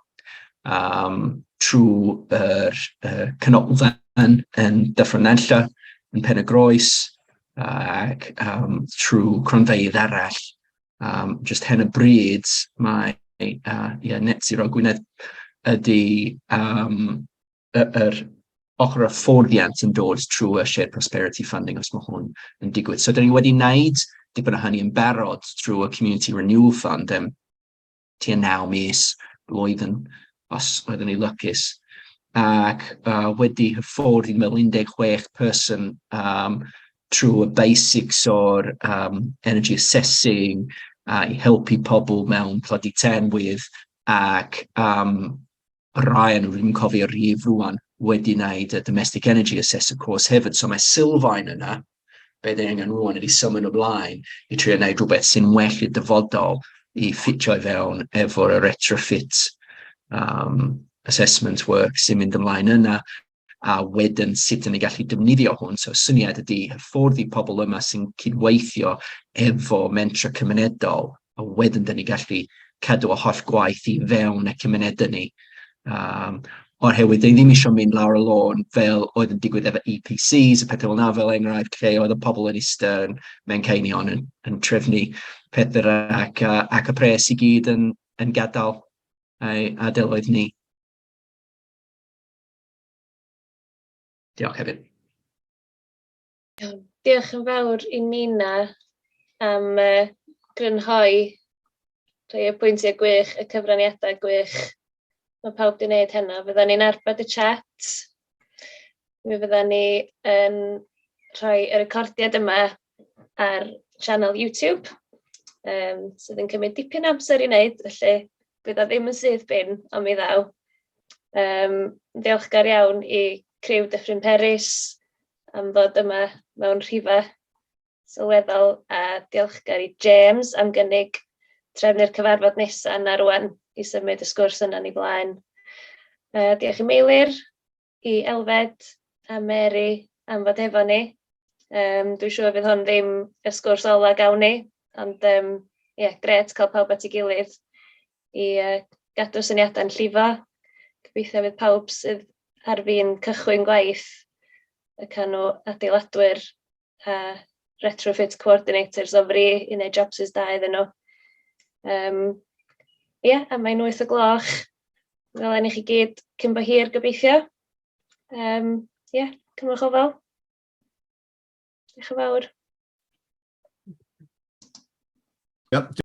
[SPEAKER 14] trwy canolfan yn Dyffryn Nantlle, yn Pen y Groes, ac trwy cronfeydd arall. Just hyn o bryd, mae net zero Gwynedd ydy yr ochr y fforddiant yn dod trwy y Shared Prosperity Funding os mae hwn yn digwydd. So, da ni wedi wneud dipyn o hynny yn barod trwy y Community Renewal Fund tua 9 mis blwyddyn, os oedden ni lycus. Ac wedi hyfforddi mewn 16 person trwy y basics o'r energy assessing i helpu pobl mewn plydu tenwydd ac rai nhw, dwi'n cofio rhif rwan, wedi wneud y domestic energy assessor course hefyd. So mae sylfaen yna, be dyn angen rwan ydi symud ymlaen i trio wneud rhywbeth sy'n well i'r dyfodol i ffitio i fewn efo'r retrofit assessment work sy'n mynd ymlaen yna, a wedyn sut yn ei gallu defnyddio hwn. So syniad ydy hyfforddi pobl yma sy'n cydweithio efo mentra cymunedol, a wedyn dyn ni gallu cadw y holl gwaith i fewn y cymunedau ni. Oherwydd, dyn ni ddim eisiau mynd lawr y lôn fel oedd yn digwydd efo EPCs, y pethau fel na, fel enghraifft lle oedd y pobl yn eistedd mewn ceinion yn trefnu pethau ac y pres i gyd yn gadael adeloedd ni. Diolch hefyd.
[SPEAKER 1] Diolch yn fawr i Nina am grynhoi rhai o pwyntiau gwych, y cyfraniadau gwych. Mae pawb wedi gwneud hynny. Fyddan ni'n arbed y chat. Mi fyddan ni yn rhoi y recordiad yma ar channel YouTube, sydd yn cymryd dipyn amser i wneud, felly bydd o ddim yn sydd bin, ond mi ddaw. Diolchgar iawn i criw Dyffryn Peris am fod yma mewn rhifa sylweddol, a diolchgar i James am gynnig trefnu'r cyfarfod nesaf na rwan i symud y sgwrs yna ni blaen. Diolch i Meilir, i Elfed a Mary am fod efo ni. Dwi'n siŵr fydd hwn ddim y sgwrs ola gawn ni, ond gret cael pawb at ei gilydd i gadw syniadau'n llifo. Gobeithio fydd pawb sydd ar fi'n cychwyn gwaith y canw adeiladwyr a retrofit coordinators o fri i wneud jobsys da iddyn nhw. A mae'n 8:00. Fel ein i chi gyd cyn bo hir gobeithio. Cymrwch o fel. Diolch yn fawr.